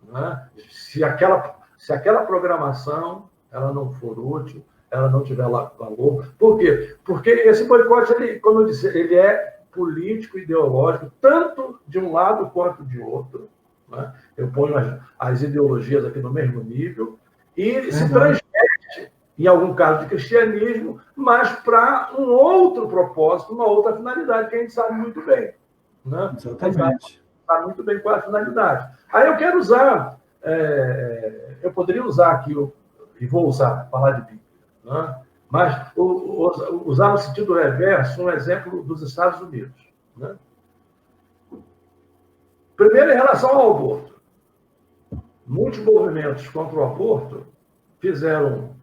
né? Se aquela programação ela não for útil, ela não tiver valor. Por quê? Porque esse boicote, como eu disse, ele é político, ideológico, tanto de um lado quanto de outro. Né? Eu ponho as ideologias aqui no mesmo nível e se transmite, em algum caso, de cristianismo, mas para um outro propósito, uma outra finalidade, que a gente sabe muito bem. Né? Exatamente. Sabe muito bem qual é a finalidade. Aí eu quero usar, eu poderia usar aqui, e vou usar, falar de Bíblia, né? Mas usar no sentido reverso um exemplo dos Estados Unidos. Né? Primeiro, em relação ao aborto. Muitos movimentos contra o aborto fizeram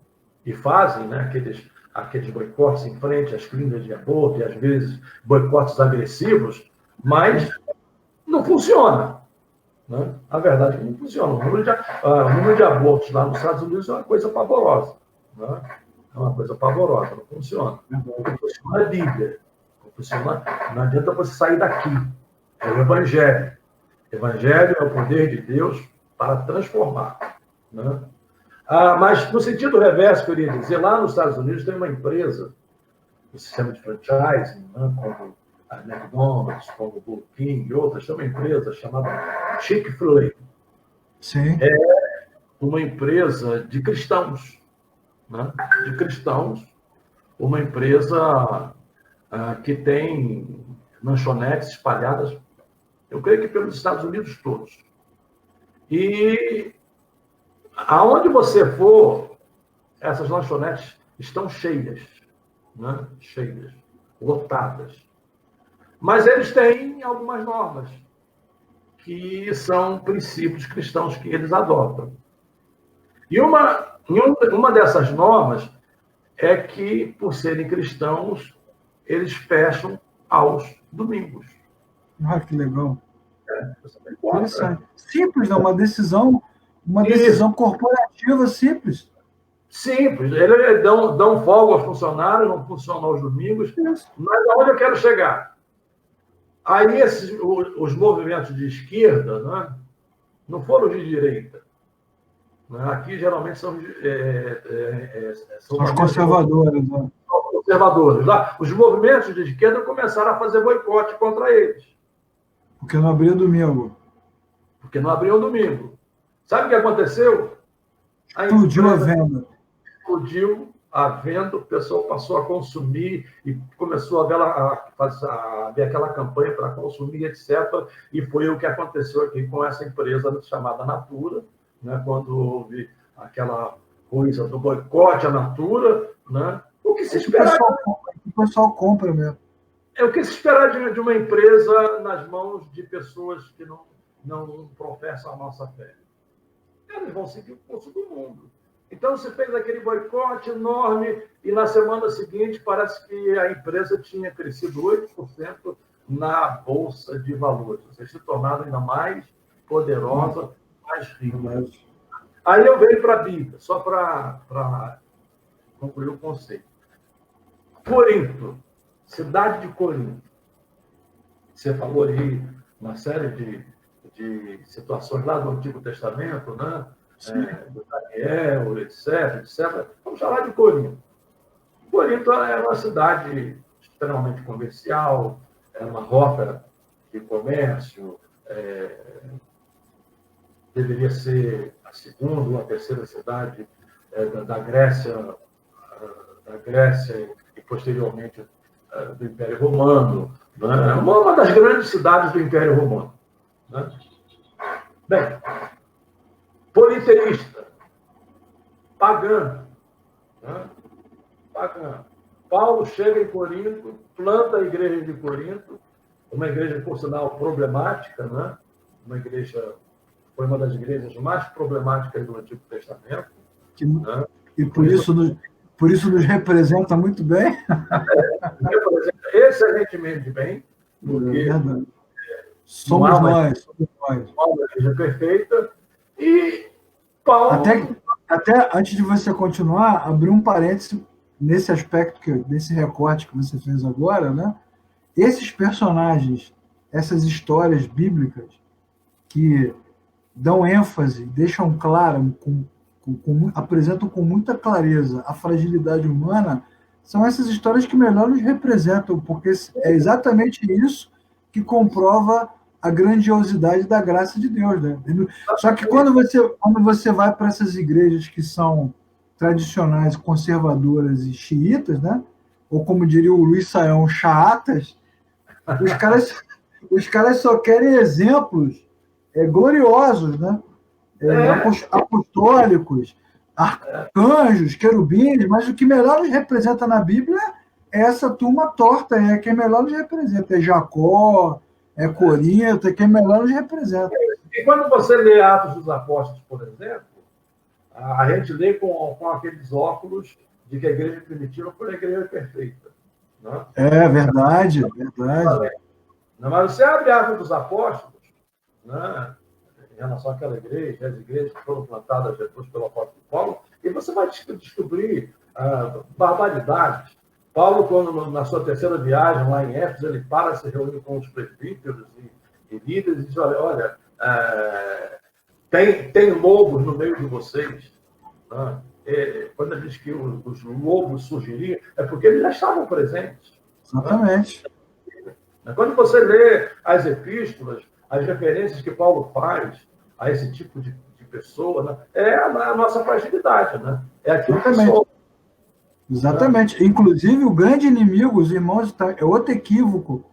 e fazem, né, aqueles boicotes em frente às clínicas de aborto, e às vezes boicotes agressivos, mas não funciona. Né? A verdade é que não funciona. O número de abortos lá nos Estados Unidos é uma coisa pavorosa. Né? É uma coisa pavorosa, não funciona. O que funciona é Bíblia. Não adianta você sair daqui. É o Evangelho. O Evangelho é o poder de Deus para transformar. Né? Mas, no sentido reverso, eu queria dizer, lá nos Estados Unidos tem uma empresa, um sistema de franchising, né, como a McDonald's, como o Burger King e outras, tem uma empresa chamada Chick-fil-A. Sim. É uma empresa de cristãos. Né? De cristãos. Uma empresa que tem lanchonetes espalhadas, eu creio que pelos Estados Unidos todos. E aonde você for, essas lanchonetes estão cheias, né? Cheias, lotadas. Mas eles têm algumas normas, que são princípios cristãos que eles adotam. E uma dessas normas é que, por serem cristãos, eles fecham aos domingos. Que legal. Interessante. Simples, né? Uma decisão corporativa simples. Simples. Eles dão folga aos funcionários, não funcionam aos domingos. Isso. Mas aonde eu quero chegar? Aí os movimentos de esquerda, né, não foram de direita. Né? Aqui, geralmente, são São os conservadores. Né? conservadores. Lá, os movimentos de esquerda começaram a fazer boicote contra eles. Porque não abria domingo. Porque não abriam domingo. Sabe o que aconteceu? Explodiu a venda. Explodiu a venda, o pessoal passou a consumir e começou a ver aquela campanha para consumir, etc. E foi o que aconteceu aqui com essa empresa chamada Natura, né? Quando houve aquela coisa do boicote à Natura, né? O que se espera... O pessoal compra mesmo. É o que se esperar de uma empresa nas mãos de pessoas que não professam a nossa fé. Eles vão seguir o curso do mundo. Então, se fez aquele boicote enorme e na semana seguinte parece que a empresa tinha crescido 8% na Bolsa de Valores, ou seja, se tornado ainda mais poderosa, mais rica. Aí eu venho para a Bíblia, só para concluir o conceito. Corinto, cidade de Corinto. Você falou aí uma série de situações lá do Antigo Testamento, né? Do Daniel, etc. Vamos falar de Corinto. Corinto é uma cidade extremamente comercial, é uma rota de comércio, deveria ser a segunda ou a terceira cidade da Grécia e posteriormente do Império Romano. Né? Uma das grandes cidades do Império Romano. Né? Bem, politeísta, pagã. Né? Pagã. Paulo chega em Corinto, planta a igreja de Corinto, uma igreja, por sinal, problemática, né? Foi uma das igrejas mais problemáticas do Antigo Testamento. Né? E por isso nos representa muito bem. Representa excelentemente bem, porque somos nós. Paulo é a igreja perfeita, e Paulo... Até antes de você continuar, abrir um parênteses nesse aspecto, desse recorte que você fez agora, né? Esses personagens, essas histórias bíblicas que dão ênfase, deixam claro, apresentam com muita clareza a fragilidade humana, são essas histórias que melhor nos representam, porque é exatamente isso que comprova a grandiosidade da graça de Deus. Né? Só que quando você vai para essas igrejas que são tradicionais, conservadoras e xiitas, né? Ou como diria o Luiz Saião, chatas, os caras só querem exemplos gloriosos, né? Apostólicos, arcanjos, querubins, mas o que melhor nos representa na Bíblia é essa turma torta, quem melhor nos representa, é Jacó, é Corinto, é quem melhor nos representa. E quando você lê Atos dos Apóstolos, por exemplo, a gente lê com aqueles óculos de que a igreja primitiva foi a igreja perfeita. Né? É verdade. Mas você abre Atos dos Apóstolos, né? Em relação àquela igreja, as igrejas que foram plantadas depois pelo apóstolo Paulo, e você vai descobrir barbaridades. Paulo, quando na sua terceira viagem lá em Éfeso, ele para se reunir com os presbíteros e líderes e diz: olha, tem lobos no meio de vocês. Né? Quando ele diz que os lobos surgiriam, é porque eles já estavam presentes. Exatamente. Né? Quando você lê as epístolas, as referências que Paulo faz a esse tipo de pessoa, né? É a nossa fragilidade, né? É aquilo que somos. Exatamente. Né? Inclusive, o grande inimigo, os irmãos, é outro equívoco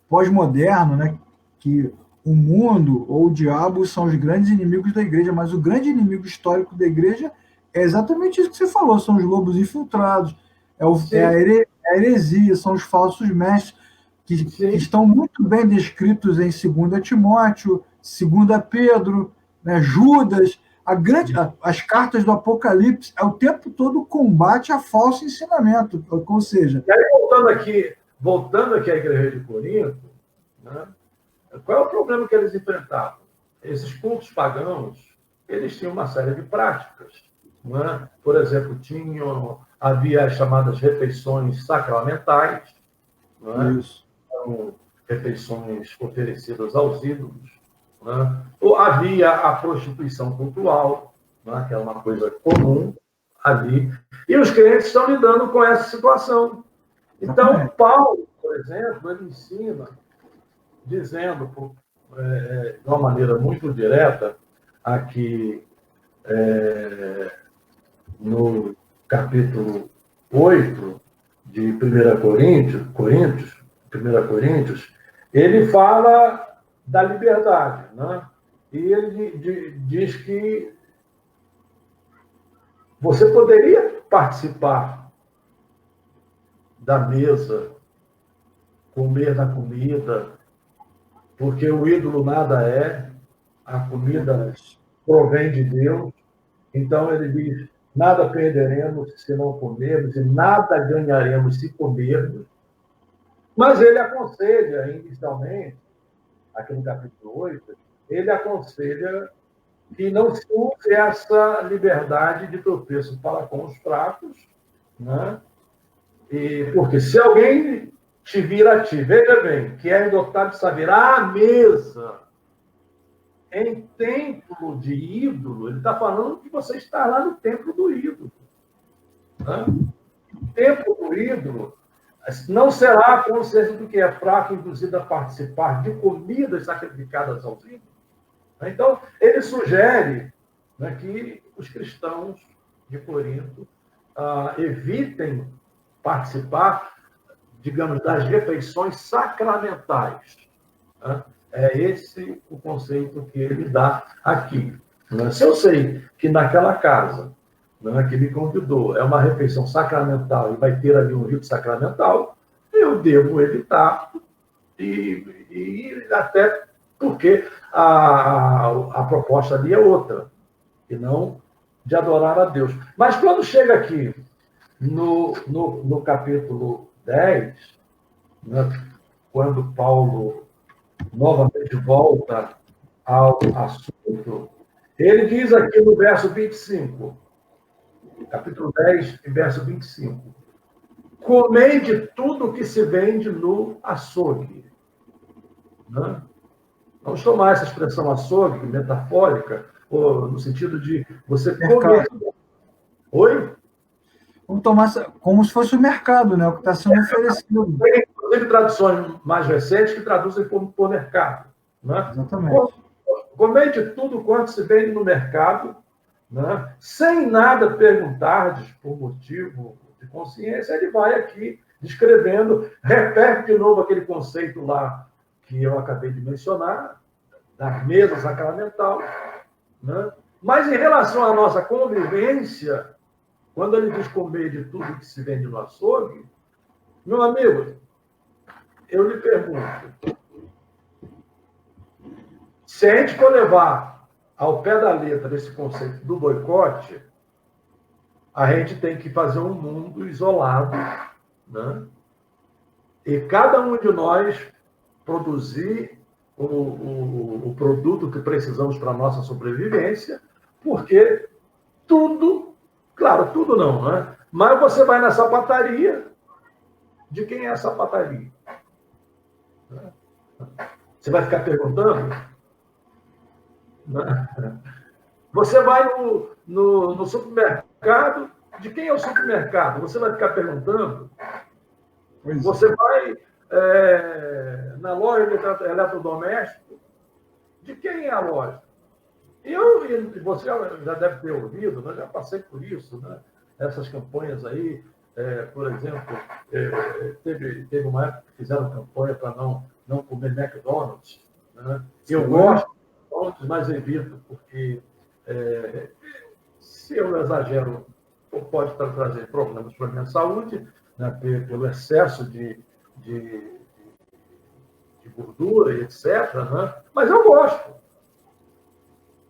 pós-moderno, né? Que o mundo ou o diabo são os grandes inimigos da igreja, mas o grande inimigo histórico da igreja é exatamente isso que você falou, são os lobos infiltrados, é a heresia, são os falsos mestres, que estão muito bem descritos em 2 Timóteo, 2 Pedro, né, Judas, as cartas do Apocalipse, é o tempo todo combate a falso ensinamento, ou seja... E aí, voltando aqui à igreja de Corinto, né, qual é o problema que eles enfrentavam? Esses cultos pagãos, eles tinham uma série de práticas. Né? Por exemplo, havia as chamadas refeições sacramentais, né? Então, refeições oferecidas aos ídolos, né? Ou havia a prostituição cultural, né? Que é uma coisa comum ali, e os crentes estão lidando com essa situação. Então, Paulo, por exemplo, ele ensina, dizendo de uma maneira muito direta, aqui no capítulo 8 de 1 Coríntios, ele fala da liberdade, né? E ele diz que você poderia participar da mesa, comer da comida, porque o ídolo nada é, a comida provém de Deus. Então ele diz, nada perderemos se não comermos, e nada ganharemos se comermos. Mas ele aconselha, inicialmente, aqui no capítulo 8, ele aconselha que não se use essa liberdade de tropeço para com os pratos, né? Porque se alguém te vir a ti, veja bem, que é indotado de saber à mesa em templo de ídolo, ele está falando que você está lá no templo do ídolo. Né? O templo do ídolo não será a consciência do que é fraco induzido a participar de comidas sacrificadas aos ídolos. Então, ele sugere, né, que os cristãos de Corinto evitem participar, digamos, das refeições sacramentais. Né? É esse o conceito que ele dá aqui. Né? Se eu sei que naquela casa, né, que me convidou é uma refeição sacramental e vai ter ali um rito sacramental, eu devo evitar, e até porque a proposta ali é outra, e não de adorar a Deus. Mas quando chega aqui no capítulo 10, né, quando Paulo novamente volta ao assunto, ele diz aqui no verso 25, capítulo 10, verso 25, comei de tudo que se vende no açougue. Né? Vamos tomar essa expressão açougue, metafórica, ou no sentido de você comer. Oi? Vamos tomar como se fosse o mercado, né? O que está sendo oferecido. Tem, inclusive, traduções mais recentes que traduzem por mercado. Né? Exatamente. Comer de tudo quanto se vende no mercado, né? Sem nada perguntardes por motivo de consciência, ele vai aqui descrevendo, repete de novo aquele conceito lá que eu acabei de mencionar, da mesa sacramental, né? Mas em relação à nossa convivência, quando ele diz comer de tudo que se vende no açougue, meu amigo, eu lhe pergunto, se a gente for levar ao pé da letra desse conceito do boicote, a gente tem que fazer um mundo isolado, né? E cada um de nós produzir o produto que precisamos para a nossa sobrevivência, porque tudo, claro, tudo não, né? Mas você vai na sapataria, de quem é a sapataria? Você vai ficar perguntando? Você vai no supermercado, de quem é o supermercado? Você vai ficar perguntando? Você vai na loja de eletrodoméstico, de quem é a loja? E você já deve ter ouvido, né? Já passei por isso, né? Essas campanhas aí, por exemplo, teve uma época que fizeram campanha para não comer McDonald's. Né? Eu gosto de McDonald's, mas evito, porque se eu exagero, pode trazer problemas para a minha saúde, né? Pelo excesso de gordura e etc. Né? Mas eu gosto.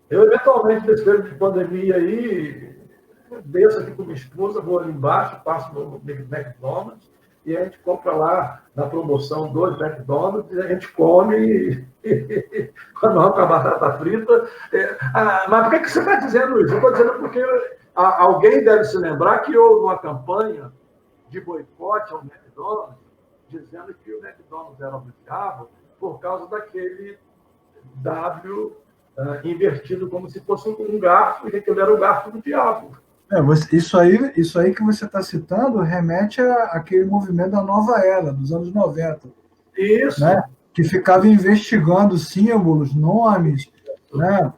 Eu, eventualmente, nesse período de pandemia aí, desço aqui com minha esposa, vou ali embaixo, passo no McDonald's, e a gente compra lá, na promoção, 2 McDonald's, e a gente come quando vamos com a batata frita. Mas por que você está dizendo isso? Eu estou dizendo porque alguém deve se lembrar que houve uma campanha de boicote ao McDonald's dizendo que o McDonald's era do diabo por causa daquele W invertido como se fosse um garfo, e que aquilo era o garfo do diabo. Isso aí que você está citando remete àquele movimento da nova era, dos anos 90. Isso. Né? Que ficava investigando símbolos, nomes, né?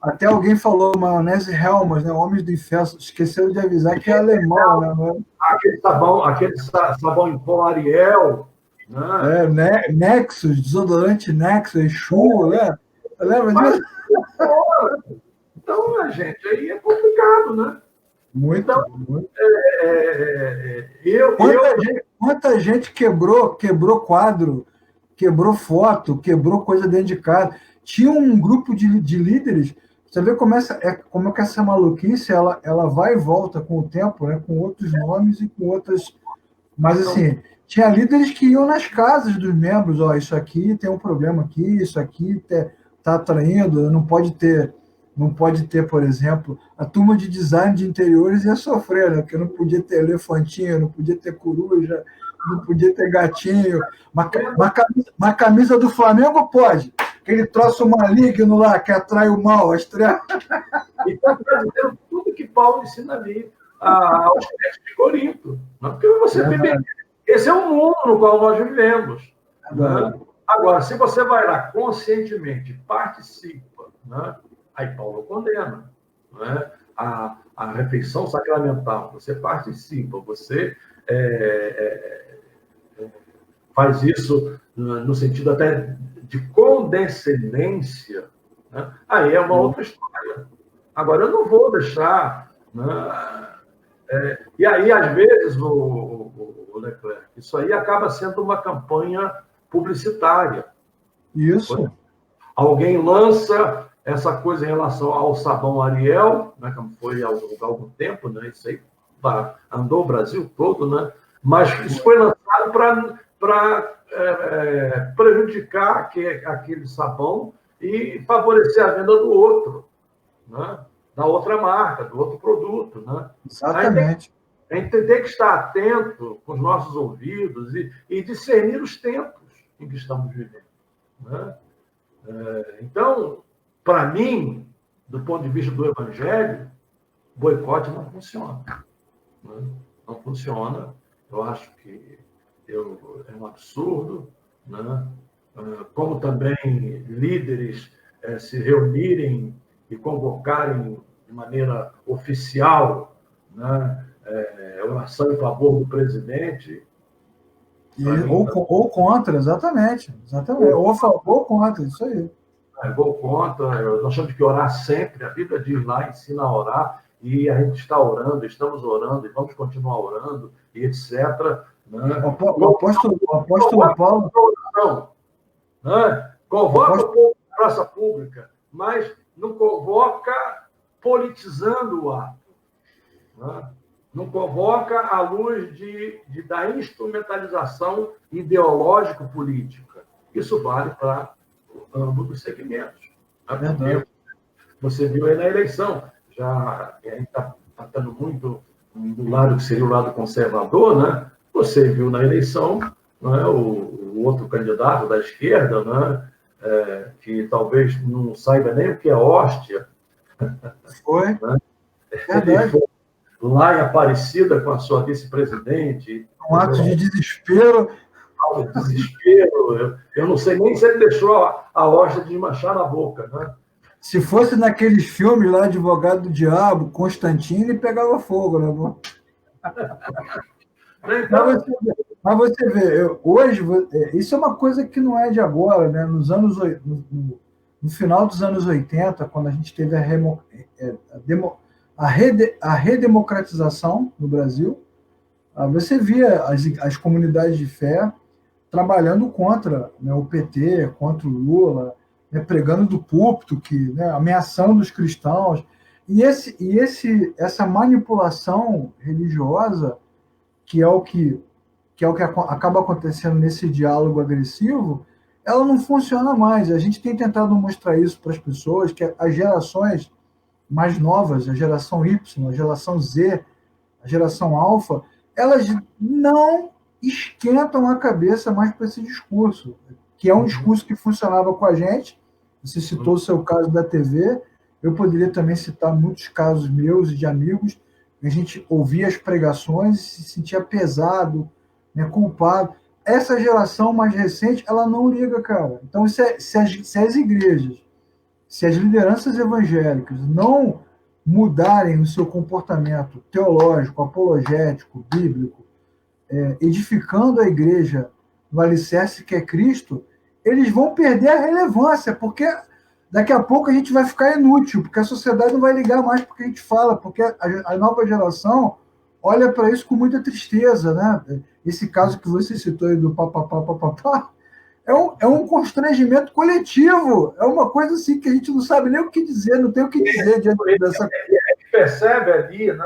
Até alguém falou maionese Helmas, né? Homens do Inferno, esqueceram de avisar que é alemão, né? Aquele sabão em pó Ariel, né? Nexus, desodorante Nexus, Exu, né? Lembra disso? Então, gente, aí é complicado, né? Muito. Então, muito. Quanta gente quebrou quadro, quebrou foto, quebrou coisa dentro de casa. Tinha um grupo de líderes. Você vê como é que essa maluquice ela vai e volta com o tempo, né? Com outros nomes e com outras. Mas assim, tinha líderes que iam nas casas dos membros, isso aqui tem um problema aqui, isso aqui está atraindo, não pode ter, por exemplo, a turma de design de interiores ia sofrer, né? Porque não podia ter elefantinho, não podia ter coruja, não podia ter gatinho. Uma camisa do Flamengo pode. Aquele troço maligno lá que atrai o mal, a estreia. E está trazendo tudo que Paulo ensina ali aos crentes de Corinto. Porque você esse é o mundo no qual nós vivemos. Né? Agora, se você vai lá conscientemente, participa, né? Aí Paulo condena. Né? A refeição sacramental, você participa, você faz isso no sentido até de condescendência, né? Aí é uma outra história. Agora, eu não vou deixar... Né? E aí, às vezes, o Leclerc, isso aí acaba sendo uma campanha publicitária. Isso. Alguém lança essa coisa em relação ao sabão Ariel, né, como foi há algum tempo, né, isso aí andou o Brasil todo, né, mas isso foi lançado para prejudicar aquele sabão e favorecer a venda do outro, né, da outra marca, do outro produto. Né? Exatamente. A gente tem que estar atento com os nossos ouvidos e discernir os tempos em que estamos vivendo. Né? Então, para mim, do ponto de vista do Evangelho, boicote não funciona. Né? Não funciona. Eu acho que é um absurdo. Né? Como também líderes se reunirem e convocarem de maneira oficial, né, oração em favor do presidente. Ou contra, exatamente. Ou a favor ou contra, isso aí. Vou contra, nós temos que orar sempre, a Bíblia diz lá, ensina a orar, e a gente está orando, estamos orando, e vamos continuar orando, e etc. Né? O apóstolo Paulo... Né? Convoca o povo à praça pública, mas não convoca politizando o ato. Né? Não convoca à luz da instrumentalização ideológico-política. Isso vale para ambos os segmentos. Né? Você viu aí na eleição, a gente está tratando muito do lado que seria o lado conservador, né? Você viu na eleição, né, o outro candidato da esquerda, né, que talvez não saiba nem o que é hóstia. Foi. Né? Ele foi lá em Aparecida com a sua vice-presidente. Um ato de desespero. Eu não sei nem se ele deixou a hóstia desmanchar na boca. Né? Se fosse naqueles filmes lá, Advogado do Diabo, Constantino, ele pegava fogo, né, bom? Então, mas você vê, hoje, isso é uma coisa que não é de agora, né? No final dos anos 80, quando a gente teve a redemocratização no Brasil, você via as comunidades de fé trabalhando contra, né, o PT, contra o Lula, né, pregando do púlpito, né, ameaçando os cristãos. E essa manipulação religiosa, que é o que acaba acontecendo nesse diálogo agressivo, ela não funciona mais. A gente tem tentado mostrar isso para as pessoas, que as gerações mais novas, a geração Y, a geração Z, a geração Alfa, elas não esquentam a cabeça mais para esse discurso, que é um discurso que funcionava com a gente. Você citou o seu caso da TV, eu poderia também citar muitos casos meus e de amigos. A gente ouvia as pregações e se sentia pesado, né, culpado. Essa geração mais recente, ela não liga, cara. Então, se as igrejas, se as lideranças evangélicas não mudarem o seu comportamento teológico, apologético, bíblico, edificando a igreja no alicerce que é Cristo, eles vão perder a relevância, porque daqui a pouco a gente vai ficar inútil, porque a sociedade não vai ligar mais para o que a gente fala, porque a nova geração olha para isso com muita tristeza, né? Esse caso que você citou aí do papapá, é um constrangimento coletivo, é uma coisa assim que a gente não sabe nem o que dizer, não tem o que dizer diante dessa. A gente percebe ali, né,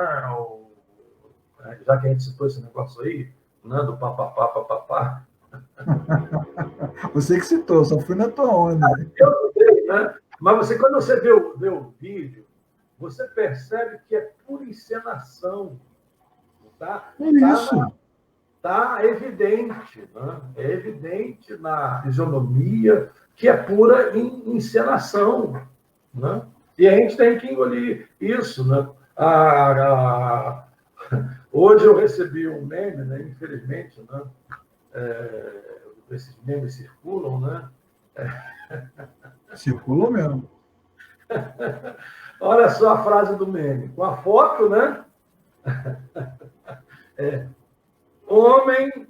já que a gente citou esse negócio aí, né, do papapá. Você que citou, só fui na tua onda. Eu sei, né? Mas quando você vê o vídeo, você percebe que é pura encenação. Tá? É isso. Tá evidente, né? É evidente na fisionomia que é pura encenação, né? E a gente tem que engolir isso, né? Hoje eu recebi um meme, né? Infelizmente, né? Esses memes circulam, né? Circulou mesmo. Olha só a frase do meme, com a foto, né? Homem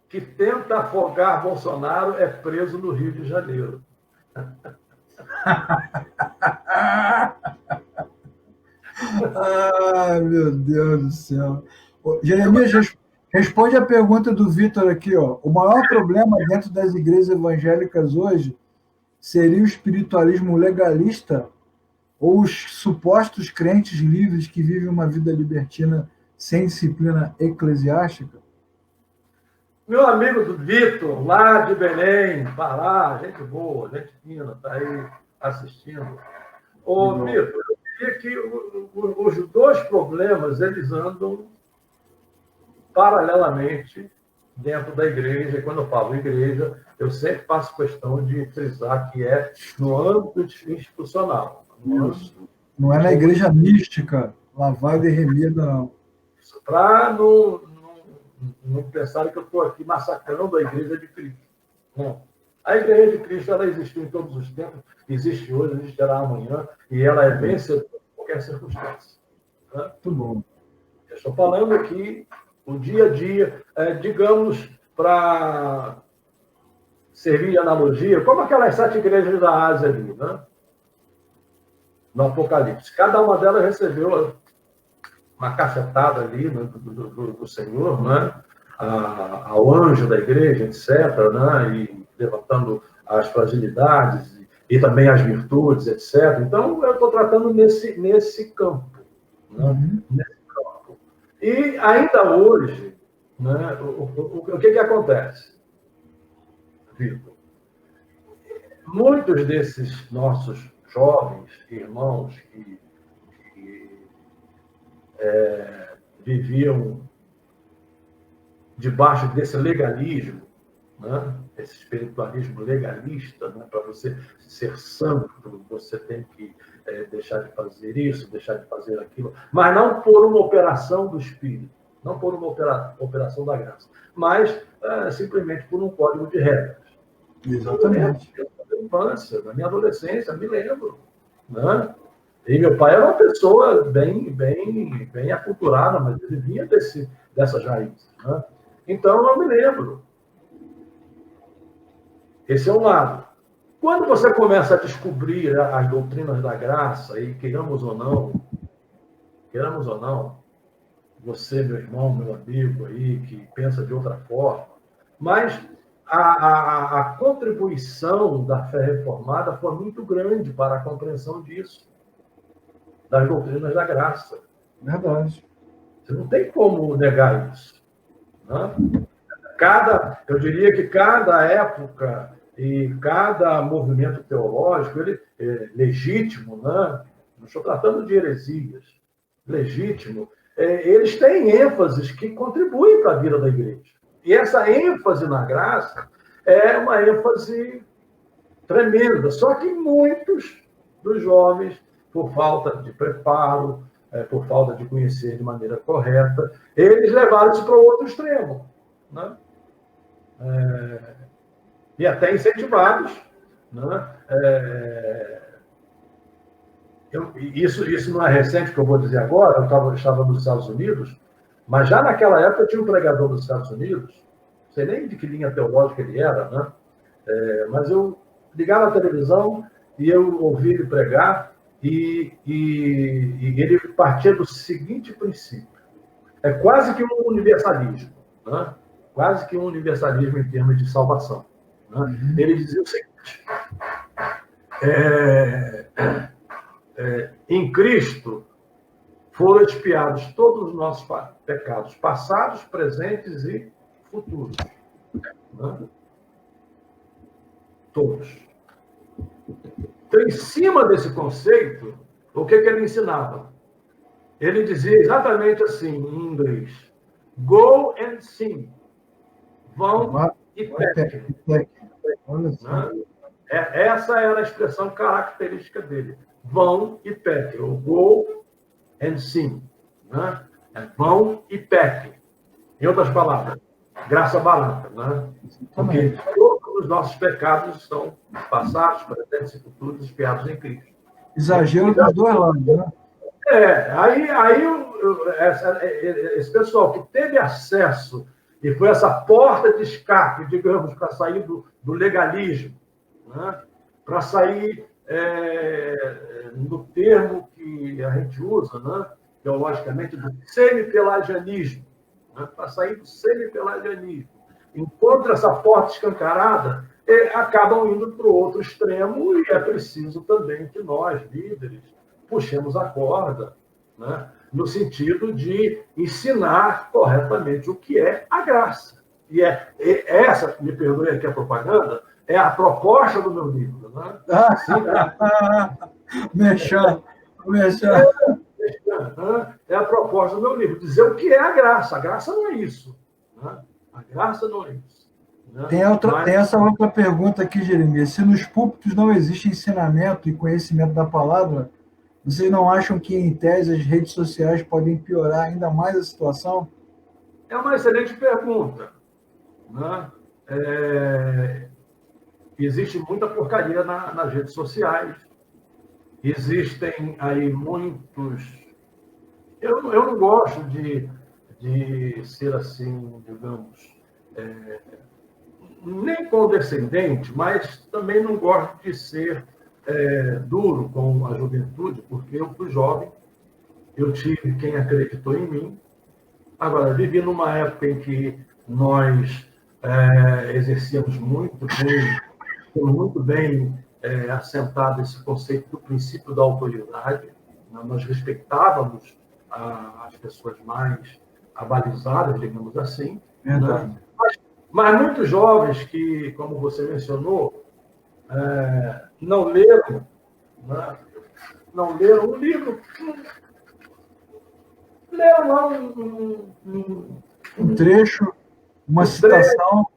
que tenta afogar Bolsonaro é preso no Rio de Janeiro. Ai, meu Deus do céu. Jeremias, responde a pergunta do Vitor aqui, ó. O maior problema dentro das igrejas evangélicas hoje seria o espiritualismo legalista ou os supostos crentes livres que vivem uma vida libertina sem disciplina eclesiástica? Meu amigo do Vitor, lá de Belém, Pará, gente boa, gente fina, está aí assistindo. Ô, Vitor, eu diria que os dois problemas, eles andam paralelamente dentro da igreja. E quando eu falo igreja, eu sempre faço questão de frisar que é no âmbito institucional. Não é na igreja mística, lavada e remida, não. Para não pensarem que eu estou aqui massacrando a igreja de Cristo. Não. A igreja de Cristo, ela existiu em todos os tempos, existe hoje, existirá amanhã, e ela é vencedora em qualquer circunstância. Né? Muito bom. Eu estou falando aqui o dia a dia, digamos, para servir de analogia, como aquelas 7 igrejas da Ásia ali, né? No Apocalipse. Cada uma delas recebeu uma cacetada ali, né, do Senhor, né? Ao anjo da igreja, etc., né? E levantando as fragilidades e também as virtudes, etc. Então, eu estou tratando nesse campo. Né? Nesse campo. E ainda hoje, né, o que acontece, Vitor? Muitos desses nossos jovens irmãos que viviam debaixo desse legalismo, né? Esse espiritualismo legalista, né? Para você ser santo, você tem que deixar de fazer isso, deixar de fazer aquilo, mas não por uma operação do Espírito, não por uma operação da graça, mas simplesmente por um código de regras. Exatamente. Na minha infância, na minha adolescência, me lembro, né? E meu pai era uma pessoa bem aculturada, mas ele vinha dessas raízes, né? Então, eu me lembro. Esse é um lado. Quando você começa a descobrir as doutrinas da graça, e queiramos ou não, você, meu irmão, meu amigo aí, que pensa de outra forma, mas a contribuição da fé reformada foi muito grande para a compreensão disso, das doutrinas da graça. Verdade. Você não tem como negar isso. Né? Eu diria que cada época e cada movimento teológico, ele é legítimo, né? Não estou tratando de heresias, legítimo, eles têm ênfases que contribuem para a vida da igreja. E essa ênfase na graça é uma ênfase tremenda. Só que muitos dos jovens, por falta de preparo, por falta de conhecer de maneira correta, eles levaram isso para o outro extremo, né? E até incentivados, né? Isso não é recente, que eu vou dizer agora, eu estava nos Estados Unidos, mas já naquela época tinha um pregador dos Estados Unidos, não sei nem de que linha teológica ele era, né? Mas eu ligava a televisão e eu ouvi ele pregar, e ele partia do seguinte princípio: é quase que um universalismo, né? Quase que um universalismo em termos de salvação, né? Ele dizia o seguinte: em Cristo foram expiados todos os nossos pecados, passados, presentes e futuros, né? Todos. Então, em cima desse conceito, o que ele ensinava? Ele dizia exatamente assim, em inglês: go and sin. Vão e pequem. Né? Essa era a expressão característica dele. Vão e pequem. O go and sin. Né? Vão e pequem. Em outras palavras, graça barata. Né? Porque todos os nossos pecados estão passados, presentes e futuros, expiados em Cristo. Exagero dos dois lados, né? Esse pessoal que teve acesso e foi essa porta de escape, digamos, para sair do legalismo, né? Para sair no termo que a gente usa, né? Teologicamente, do semi-pelagianismo, né? Para sair do semi-pelagianismo. Encontra essa porta escancarada, acabam indo para o outro extremo, e é preciso também que nós, líderes, puxemos a corda, né? No sentido de ensinar corretamente o que é a graça. E essa, me perdoe aqui a propaganda, é a proposta do meu livro. Né? Mexer. É a proposta do meu livro, dizer o que é a graça. A graça não é isso. Né? A graça não é isso. Né? Tem essa outra pergunta aqui, Jeremias. Se nos púlpitos não existe ensinamento e conhecimento da palavra, vocês não acham que, em tese, as redes sociais podem piorar ainda mais a situação? É uma excelente pergunta. Né? Existe muita porcaria nas redes sociais. Existem aí muitos... Eu não gosto de ser assim, digamos, nem condescendente, mas também não gosto de ser duro com a juventude, porque eu fui jovem, eu tive quem acreditou em mim. Agora, vivi numa época em que nós exercíamos muito bem assentado esse conceito do princípio da autoridade. Nós respeitávamos as pessoas mais abalizadas, digamos assim. Né? Mas muitos jovens que, como você mencionou, não leram, né? Não leram um livro. Leram lá um trecho, uma citação.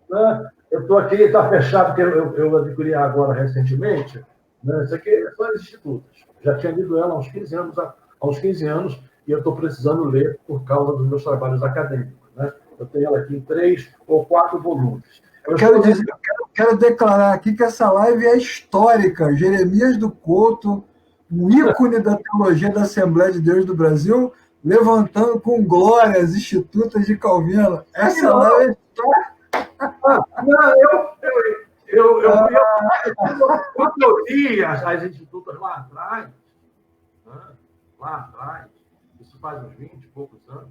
Né? Eu estou aqui, está fechado, porque eu adquiri agora recentemente. Né? Isso aqui são as institutos. Já tinha lido ela há uns 15 anos, e eu estou precisando ler por causa dos meus trabalhos acadêmicos. Né? Eu tenho ela aqui em 3 ou 4 volumes. Eu quero declarar aqui que essa live é histórica. Jeremias do Couto, um ícone da teologia da Assembleia de Deus do Brasil, levantando com glória as institutas de Calvino. Essa live é histórica. Quando eu li as institutas lá atrás, isso faz uns 20 e poucos anos,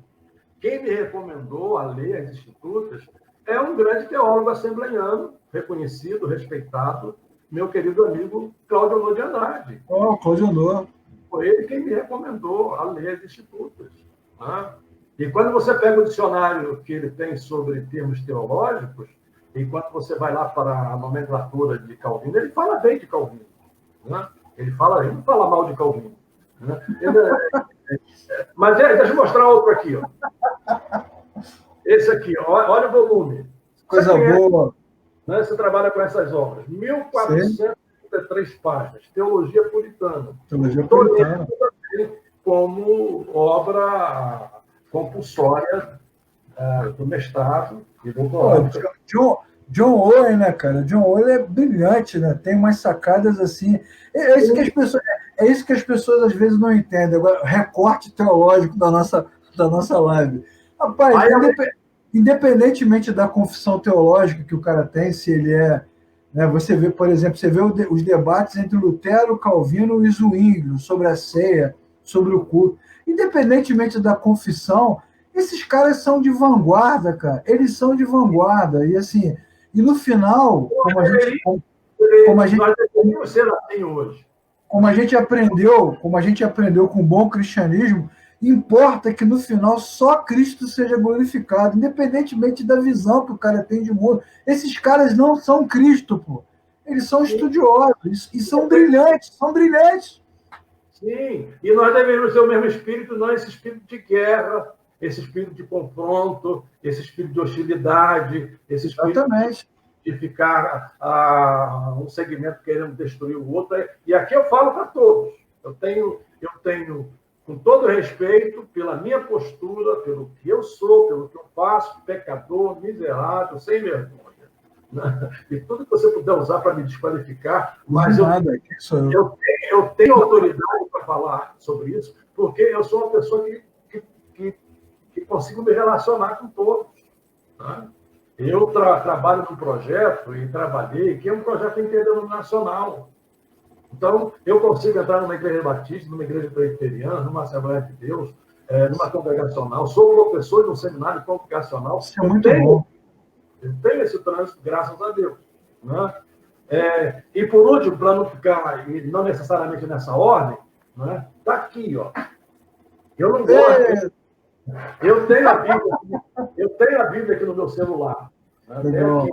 quem me recomendou a ler as institutas é um grande teólogo assembleiano, reconhecido, respeitado, meu querido amigo Cláudio Honor de Andrade. Cláudio Honor. Foi ele quem me recomendou a ler as institutas. Né? E quando você pega o dicionário que ele tem sobre termos teológicos, e quando você vai lá para a nomenclatura de Calvino, ele fala bem de Calvino. Né? Ele não fala mal de Calvino. Né? Mas deixa eu mostrar outro aqui. Ó. esse aqui, olha o volume. Coisa boa. Né? Você trabalha com essas obras. 1433 páginas. Teologia puritana. Teologia puritana. Como obra compulsória do mestrado e doutorado. John Owen, né, cara? John Owen é brilhante, né? Tem umas sacadas assim. É isso que as pessoas às vezes não entendem. Agora, recorte teológico da nossa live. Rapaz, independentemente da confissão teológica que o cara tem, se ele é. Né, você vê, por exemplo, os debates entre Lutero, Calvino e Zwingli sobre a ceia, sobre o culto. Independentemente da confissão, esses caras são de vanguarda, cara. Eles são de vanguarda. E assim, e no final, como a gente aprendeu com o bom cristianismo, importa que no final só Cristo seja glorificado, independentemente da visão que o cara tem de mundo. Esses caras não são Cristo, pô. Eles são estudiosos e são brilhantes, Sim, e nós devemos ter o mesmo espírito, não esse espírito de guerra, esse espírito de confronto, esse espírito de hostilidade, esse espírito de ficar um segmento querendo destruir o outro. E aqui eu falo para todos. Eu tenho, com todo respeito, pela minha postura, pelo que eu sou, pelo que eu faço, pecador, miserável, sem vergonha. E tudo que você puder usar para me desqualificar, mas eu tenho autoridade para falar sobre isso, porque eu sou uma pessoa que consigo me relacionar com todos. Né? Eu trabalho num projeto e trabalhei, que é um projeto interdenominacional. Então, eu consigo entrar numa igreja batista, numa igreja presbiteriana, numa Assembleia de Deus, numa congregacional. Sou professor de um seminário congregacional. Isso é muito bom. Eu tenho esse trânsito, graças a Deus. Né? E, por último, para não ficar, não necessariamente nessa ordem, né? Tá aqui, ó. Eu não gosto. Eu tenho a Bíblia aqui no meu celular. Né? Legal.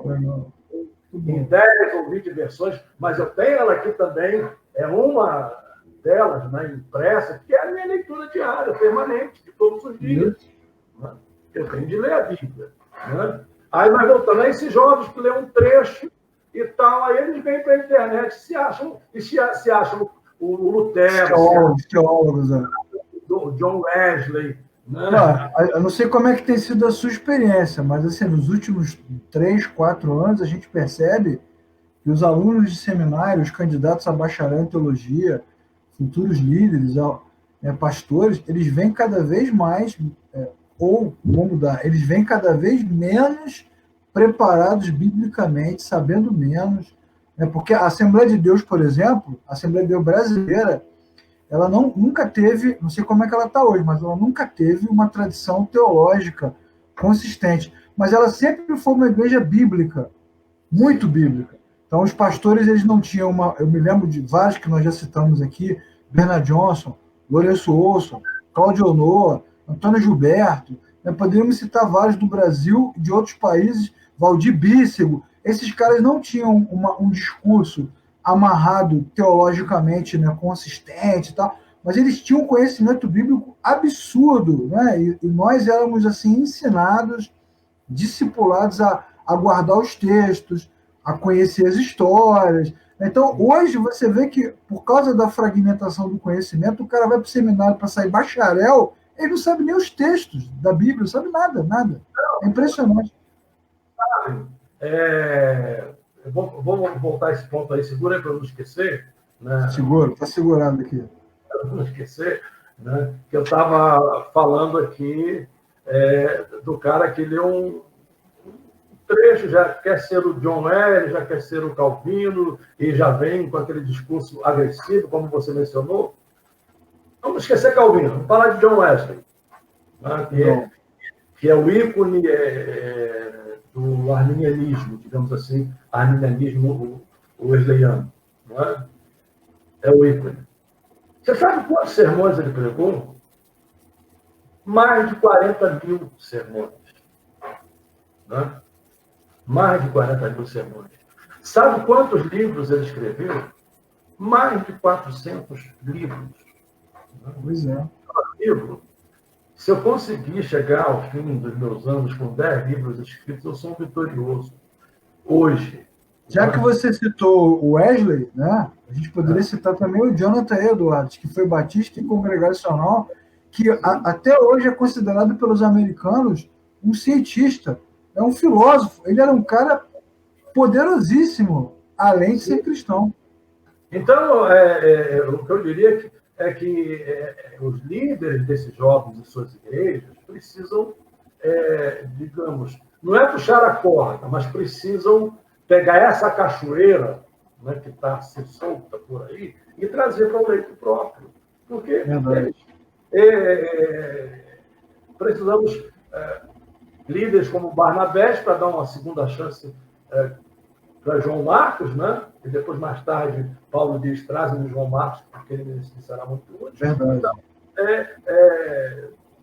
Em 10 ou 20 versões, mas eu tenho ela aqui também, é uma delas, né, impressa, que é a minha leitura diária, permanente, de todos os dias. Né? Eu tenho de ler a Bíblia. Né? Aí nós voltamos a esses jovens que lêem um trecho e tal, aí eles vêm para a internet, se acham o Lutero, teólogos, o John Wesley. Né? Eu não sei como é que tem sido a sua experiência, mas assim, nos últimos 3, 4 anos, a gente percebe que os alunos de seminário, os candidatos a bacharel em teologia, futuros líderes, pastores, eles vêm cada vez mais, eles vêm cada vez menos preparados biblicamente, sabendo menos, né? Porque a Assembleia de Deus, por exemplo, a Assembleia de Deus brasileira, ela nunca teve, não sei como é que ela está hoje, mas ela nunca teve uma tradição teológica consistente. Mas ela sempre foi uma igreja bíblica, muito bíblica. Então, os pastores, eles não tinham eu me lembro de vários que nós já citamos aqui, Bernard Johnson, Lourenço Olson, Claudio Noah, Antônio Gilberto, né? Poderíamos citar vários do Brasil e de outros países, Valdir Bícego. Esses caras não tinham um discurso amarrado teologicamente, né, consistente e tal, mas eles tinham um conhecimento bíblico absurdo, né? E nós éramos assim ensinados, discipulados a guardar os textos, a conhecer as histórias. Então, hoje você vê que, por causa da fragmentação do conhecimento, o cara vai para o seminário para sair bacharel, ele não sabe nem os textos da Bíblia, não sabe nada. É impressionante. Vamos voltar a esse ponto aí, segura aí para eu não esquecer. Né? Seguro, está segurando aqui. Para não esquecer, né? Que eu estava falando aqui do cara que leu um trecho, já quer ser o John Wesley, já quer ser o Calvino, e já vem com aquele discurso agressivo, como você mencionou. Vamos esquecer Calvino, vamos falar de John Wesley, né? Que é o ícone do arminianismo, digamos assim, arminianismo wesleyano. Não é? É o ícone. Você sabe quantos sermões ele pregou? Mais de 40 mil sermões. Né? Mais de 40 mil sermões. Sabe quantos livros ele escreveu? Mais de 400 livros. Pois é. Livro Se eu conseguir chegar ao fim dos meus anos com 10 livros escritos, eu sou um vitorioso. Hoje. Já que você citou o Wesley, né, a gente poderia citar também o Jonathan Edwards, que foi batista e congregacional, que até hoje é considerado pelos americanos um cientista, é um filósofo. Ele era um cara poderosíssimo, além de ser cristão. Então, o que eu diria é que os líderes desses jovens em suas igrejas precisam, digamos, não é puxar a corda, mas precisam pegar essa cachoeira, né, que está se solta por aí e trazer para o leito próprio. Porque precisamos líderes como Barnabés para dar uma segunda chance para João Marcos, né? E depois, mais tarde, Paulo diz, trazem João Marcos, porque ele será muito útil. Então,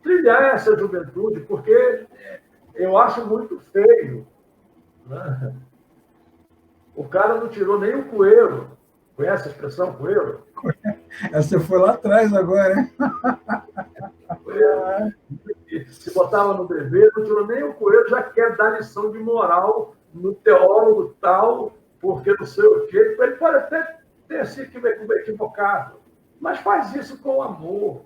trilhar essa juventude, porque eu acho muito feio, né? O cara não tirou nem o coelho. Conhece a expressão coelho? Você foi lá atrás agora, hein? Se botava no bebê, não tirou nem o coelho, já quer dar lição de moral no teólogo tal, porque não sei o quê. Ele pode até ter se equivocado, mas faz isso com amor.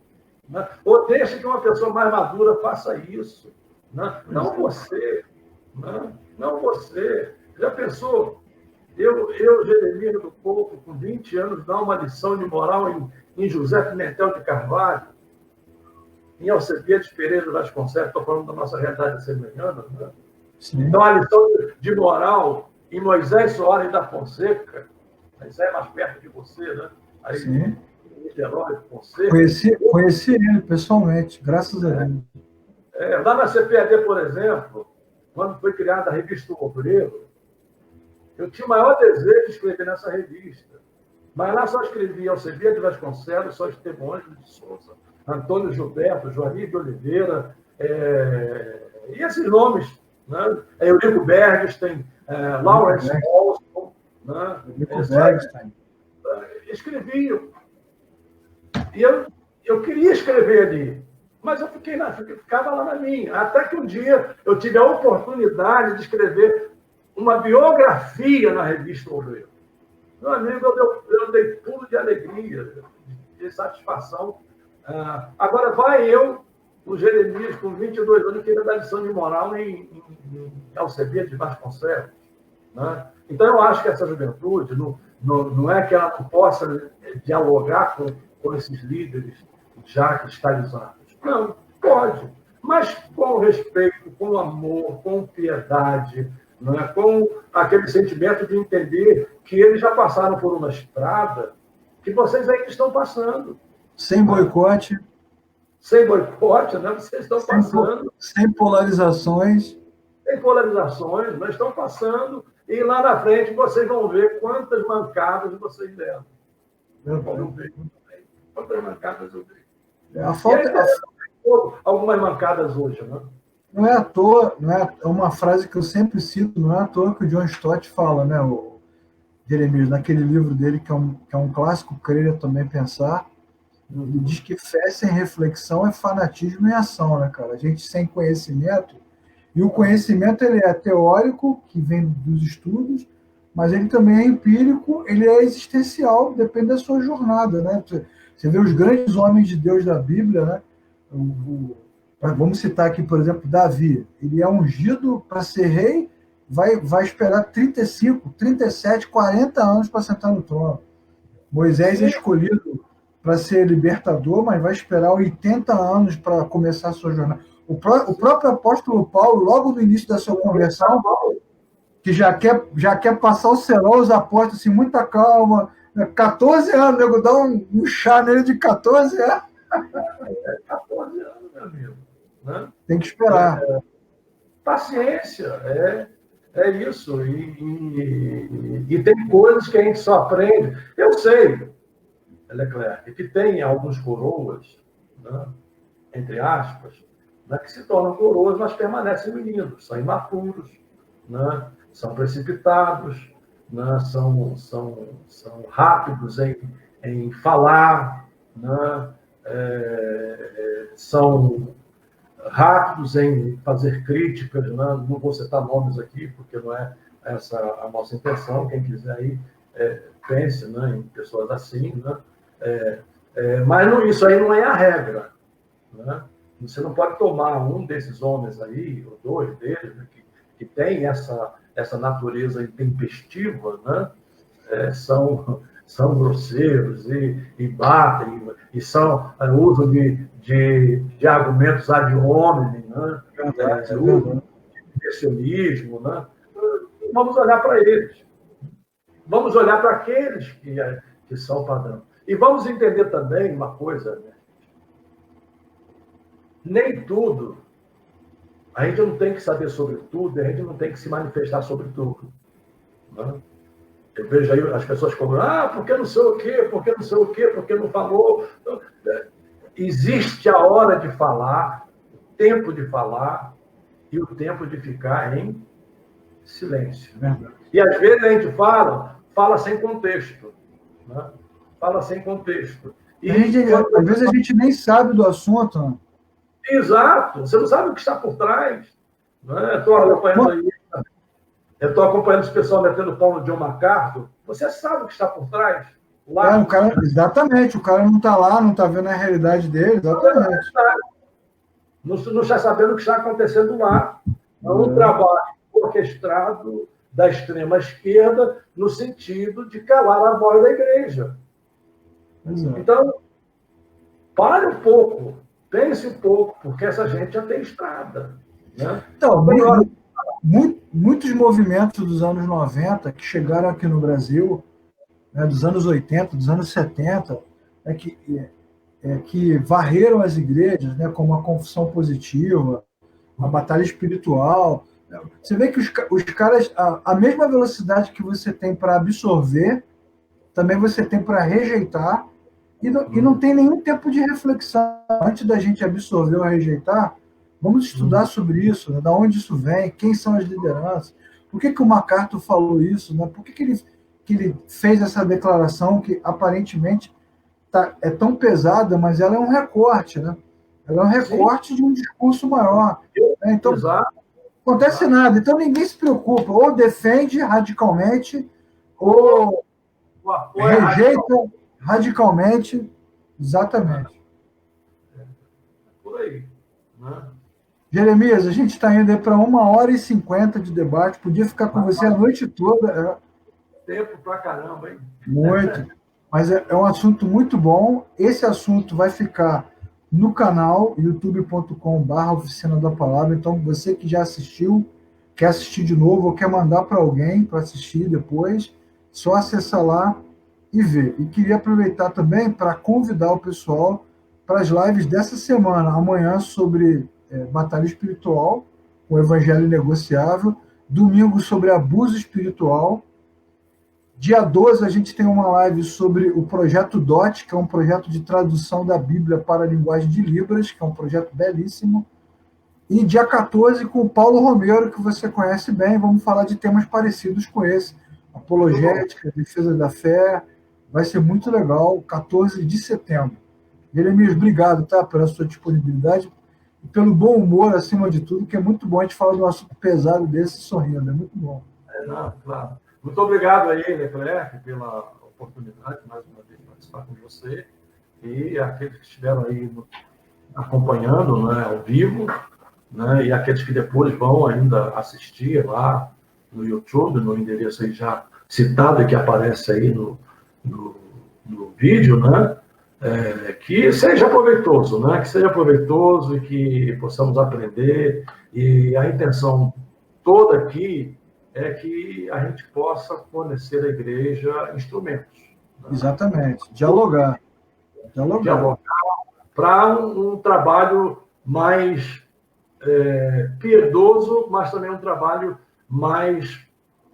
Né? Ou deixa que uma pessoa mais madura faça isso. Né? Não você. Né? Não você. Já pensou? Eu Jeremias do Couto, com 20 anos, dar uma lição de moral em José Pimentel de Carvalho, em Alcebiades Pereira Vasconcelos, estou falando da nossa realidade semelhante, né? Então, a lição de moral em Moisés Soares da Fonseca, Moisés é mais perto de você, né? Aí, sim. Niterói, Fonseca. Conheci ele pessoalmente, graças a Deus. Lá na CPAD, por exemplo, quando foi criada a revista O Obreiro, eu tinha o maior desejo de escrever nessa revista. Mas lá só escrevia Alcebiades Vasconcelos, só Estevão Ângelo de Souza, Antônio Gilberto, Joari de Oliveira, e esses nomes, né? Eurico Bergstein, Lawrence Olson, né? Escreviam. E eu queria escrever ali, mas eu ficava lá na minha. Até que um dia eu tive a oportunidade de escrever uma biografia na revista Obreiro. Meu amigo, eu dei pulo de alegria, de satisfação. Agora, vai eu, o Jeremias, com 22 anos, queria dar lição de moral em Alcebiades de Vasconcelos. Né? Então, eu acho que essa juventude não é que ela não possa dialogar com esses líderes já cristalizados. Não, pode, mas com respeito, com amor, com piedade, não é? Com aquele sentimento de entender que eles já passaram por uma estrada que vocês ainda estão passando. Sem boicote. Sem boicote, né? Vocês estão passando. Sem polarizações. Sem polarizações, mas estão passando. E lá na frente vocês vão ver quantas mancadas vocês deram. Quantas mancadas eu dei. Algumas mancadas hoje, né? Não é à toa, é uma frase que eu sempre cito, não é à toa que o John Stott fala, né, o Jeremias, naquele livro dele, que é um clássico, Crer Também Pensar, ele diz que fé sem reflexão é fanatismo em ação, né, cara? A gente sem conhecimento, e o conhecimento ele é teórico, que vem dos estudos, mas ele também é empírico, ele é existencial, depende da sua jornada, né? Você vê os grandes homens de Deus da Bíblia, né? Vamos citar aqui, por exemplo, Davi. Ele é ungido para ser rei, vai esperar 35, 37, 40 anos para sentar no trono. Moisés é escolhido para ser libertador, mas vai esperar 80 anos para começar a sua jornada. O próprio apóstolo Paulo, logo no início da sua conversão, que já quer passar o serol, os apóstolos, assim, muita calma, 14 anos, nego, dá um chá nele de 14 anos. 14 anos, meu amigo. Né? Tem que esperar. Paciência, é isso. E tem coisas que a gente só aprende. Eu sei, Leclerc, que tem alguns coroas, né, entre aspas, né, que se tornam coroas, mas permanecem meninos, são imaturos, né, são precipitados, né, são rápidos em falar, né, são rápidos em fazer críticas, né? Não vou citar nomes aqui, porque não é essa a nossa intenção. Quem quiser aí, pense, né, em pessoas assim, né? Mas isso aí não é a regra, né? Você não pode tomar um desses homens aí, ou dois deles, né, que tem essa natureza intempestiva, né? São grosseiros e batem, e usam de argumentos ad hominem, né? Verdade, é Usam verdade. de impressionismo, né? Vamos olhar para eles. Vamos olhar para aqueles que são padrão. E vamos entender também uma coisa, né? Nem tudo, a gente não tem que saber sobre tudo, a gente não tem que se manifestar sobre tudo, né? Eu vejo aí as pessoas como, porque não sei o quê, porque não sei o quê, porque não falou. Existe a hora de falar, o tempo de falar e o tempo de ficar em silêncio. E às vezes a gente fala sem contexto, né? Fala sem contexto. E Às vezes a gente nem sabe do assunto. Né? Exato, você não sabe o que está por trás. Né? Eu estou acompanhando esse pessoal metendo pau no John MacArthur. Você sabe o que está por trás? Lá, exatamente, o cara não está lá, não está vendo a realidade dele, exatamente. Não está sabendo o que está acontecendo lá. É um trabalho orquestrado da extrema esquerda no sentido de calar a voz da igreja. Exato. Então, pare um pouco, pense um pouco, porque essa gente já tem estrada. Né? Então, muitos movimentos dos anos 90 que chegaram aqui no Brasil, né, dos anos 80, dos anos 70, que varreram as igrejas, né, como a confissão positiva, a batalha espiritual. Você vê que os caras, a mesma velocidade que você tem para absorver, também você tem para rejeitar, e não tem nenhum tempo de reflexão. Antes da gente absorver ou rejeitar, vamos estudar sobre isso, né? Da onde isso vem, quem são as lideranças, por que o MacArthur falou isso, né? Por que ele fez essa declaração que aparentemente é tão pesada, mas ela é um recorte, né? Ela é um recorte de um discurso maior. Né? Então, não acontece nada. Então, ninguém se preocupa. Ou defende radicalmente, ou rejeita radicalmente. Exatamente. Por aí. Né? Jeremias, a gente está indo para 1h50 de debate. Podia ficar com você a noite toda. Tempo pra caramba, hein? Muito. Mas é um assunto muito bom. Esse assunto vai ficar no canal youtube.com/Oficina da Palavra. Então, você que já assistiu, quer assistir de novo ou quer mandar para alguém para assistir depois, só acessar lá e ver. E queria aproveitar também para convidar o pessoal para as lives dessa semana. Amanhã sobre batalha espiritual, o Evangelho Negociável. Domingo sobre abuso espiritual. Dia 12, a gente tem uma live sobre o projeto DOT, que é um projeto de tradução da Bíblia para a linguagem de Libras, que é um projeto belíssimo. E dia 14, com o Paulo Romero, que você conhece bem, vamos falar de temas parecidos com esse. Apologética, defesa da fé. Vai ser muito legal, 14 de setembro. Jeremias, obrigado, tá, pela sua disponibilidade e pelo bom humor, acima de tudo, que é muito bom a gente falar de um assunto pesado desse sorrindo, é muito bom. Não, claro. Muito obrigado aí, Leclerc, pela oportunidade, mais uma vez, de participar com você. E aqueles que estiveram aí acompanhando, né, ao vivo, né, e aqueles que depois vão ainda assistir lá no YouTube, no endereço aí já citado e que aparece aí no vídeo, né, que seja proveitoso, né, que seja proveitoso e que possamos aprender. E a intenção toda aqui é que a gente possa fornecer à igreja instrumentos. Né? Exatamente. Dialogar para um trabalho mais piedoso, mas também um trabalho mais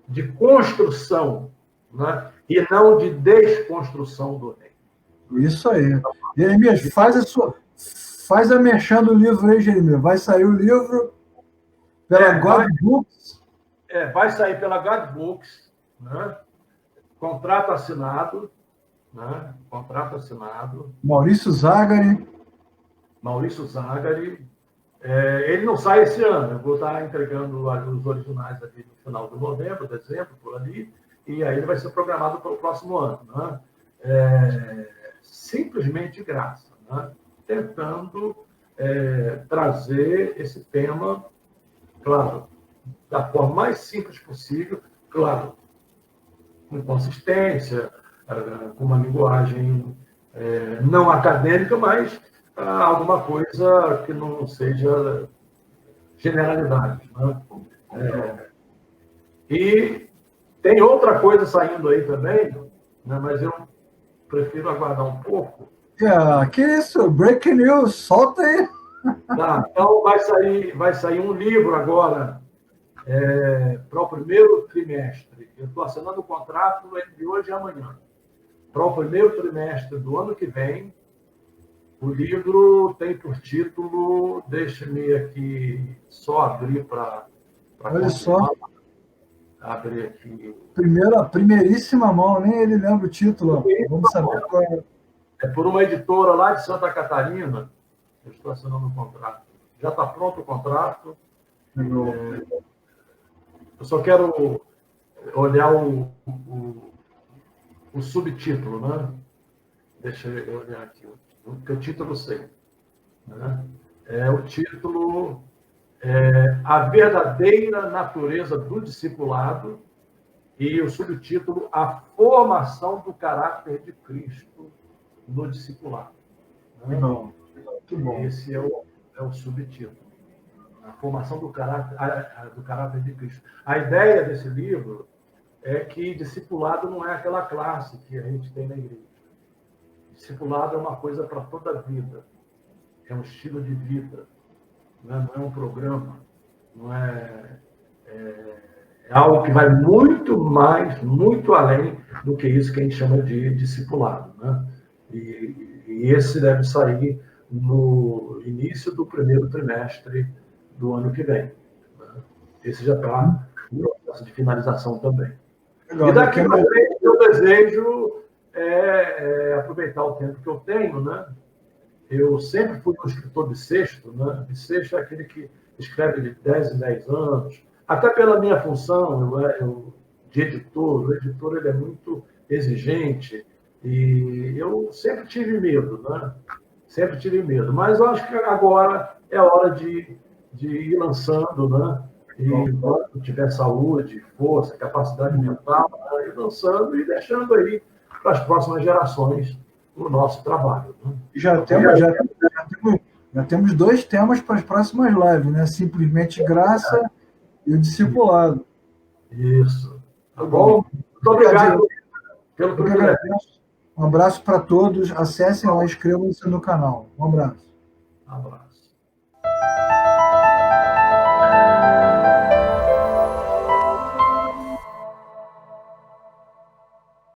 de construção, né? E não de desconstrução do reino. Isso aí. Jeremias, faz a merchan do livro aí, Jeremias. Vai sair o livro pela God Books. Vai sair pela God Books, né? Contrato assinado, né? Contrato assinado. Maurício Zagari. Ele não sai esse ano, eu vou estar entregando os originais aqui no final de novembro, dezembro, por ali, e aí ele vai ser programado para o próximo ano. Né? Simplesmente de graça, né? Tentando trazer esse tema, claro, da forma mais simples possível, claro, com consistência, com uma linguagem não acadêmica, mas alguma coisa que não seja generalidade. Né? E tem outra coisa saindo aí também, né? Mas eu prefiro aguardar um pouco. Que isso? Breaking news, solta aí. Tá, então vai sair um livro agora para o primeiro trimestre. Eu estou assinando o contrato entre hoje e amanhã. Para o primeiro trimestre do ano que vem, o livro tem por título, deixe-me aqui só abrir para olha só. Abrir aqui. Primeiríssima mão, nem ele lembra o título. Vamos saber qual é. É por uma editora lá de Santa Catarina. Eu estou assinando o contrato. Já está pronto o contrato. Eu só quero olhar o subtítulo, né? Deixa eu olhar aqui. O título eu sei. Né? O título é A Verdadeira Natureza do Discipulado e o subtítulo A Formação do Caráter de Cristo no Discipulado. Né? Muito bom. Esse é o subtítulo. A formação do caráter de Cristo. A ideia desse livro é que discipulado não é aquela classe que a gente tem na igreja. Discipulado é uma coisa para toda a vida. É um estilo de vida. Não é um programa. Não é algo que vai muito mais, muito além do que isso que a gente chama de discipulado. Né? E esse deve sair no início do primeiro trimestre do ano que vem. Né? Esse já está no processo de finalização também. Legal, e daqui para frente, eu desejo aproveitar o tempo que eu tenho, né? Eu sempre fui um escritor de sexto, né? De sexto é aquele que escreve de 10 em 10 anos, até pela minha função de editor. O editor ele é muito exigente e eu sempre tive medo, né? Sempre tive medo, mas eu acho que agora é hora de ir lançando, né? E quando tiver saúde, força, capacidade mental, né? Ir lançando e deixando aí para as próximas gerações o nosso trabalho. Né? Já temos 2 temas para as próximas lives, né? Simplesmente graça e o discipulado. Isso. Tá bom? Muito obrigado pelo privilégio. Um abraço para todos. Acessem lá, inscrevam-se no canal. Um abraço. Um abraço.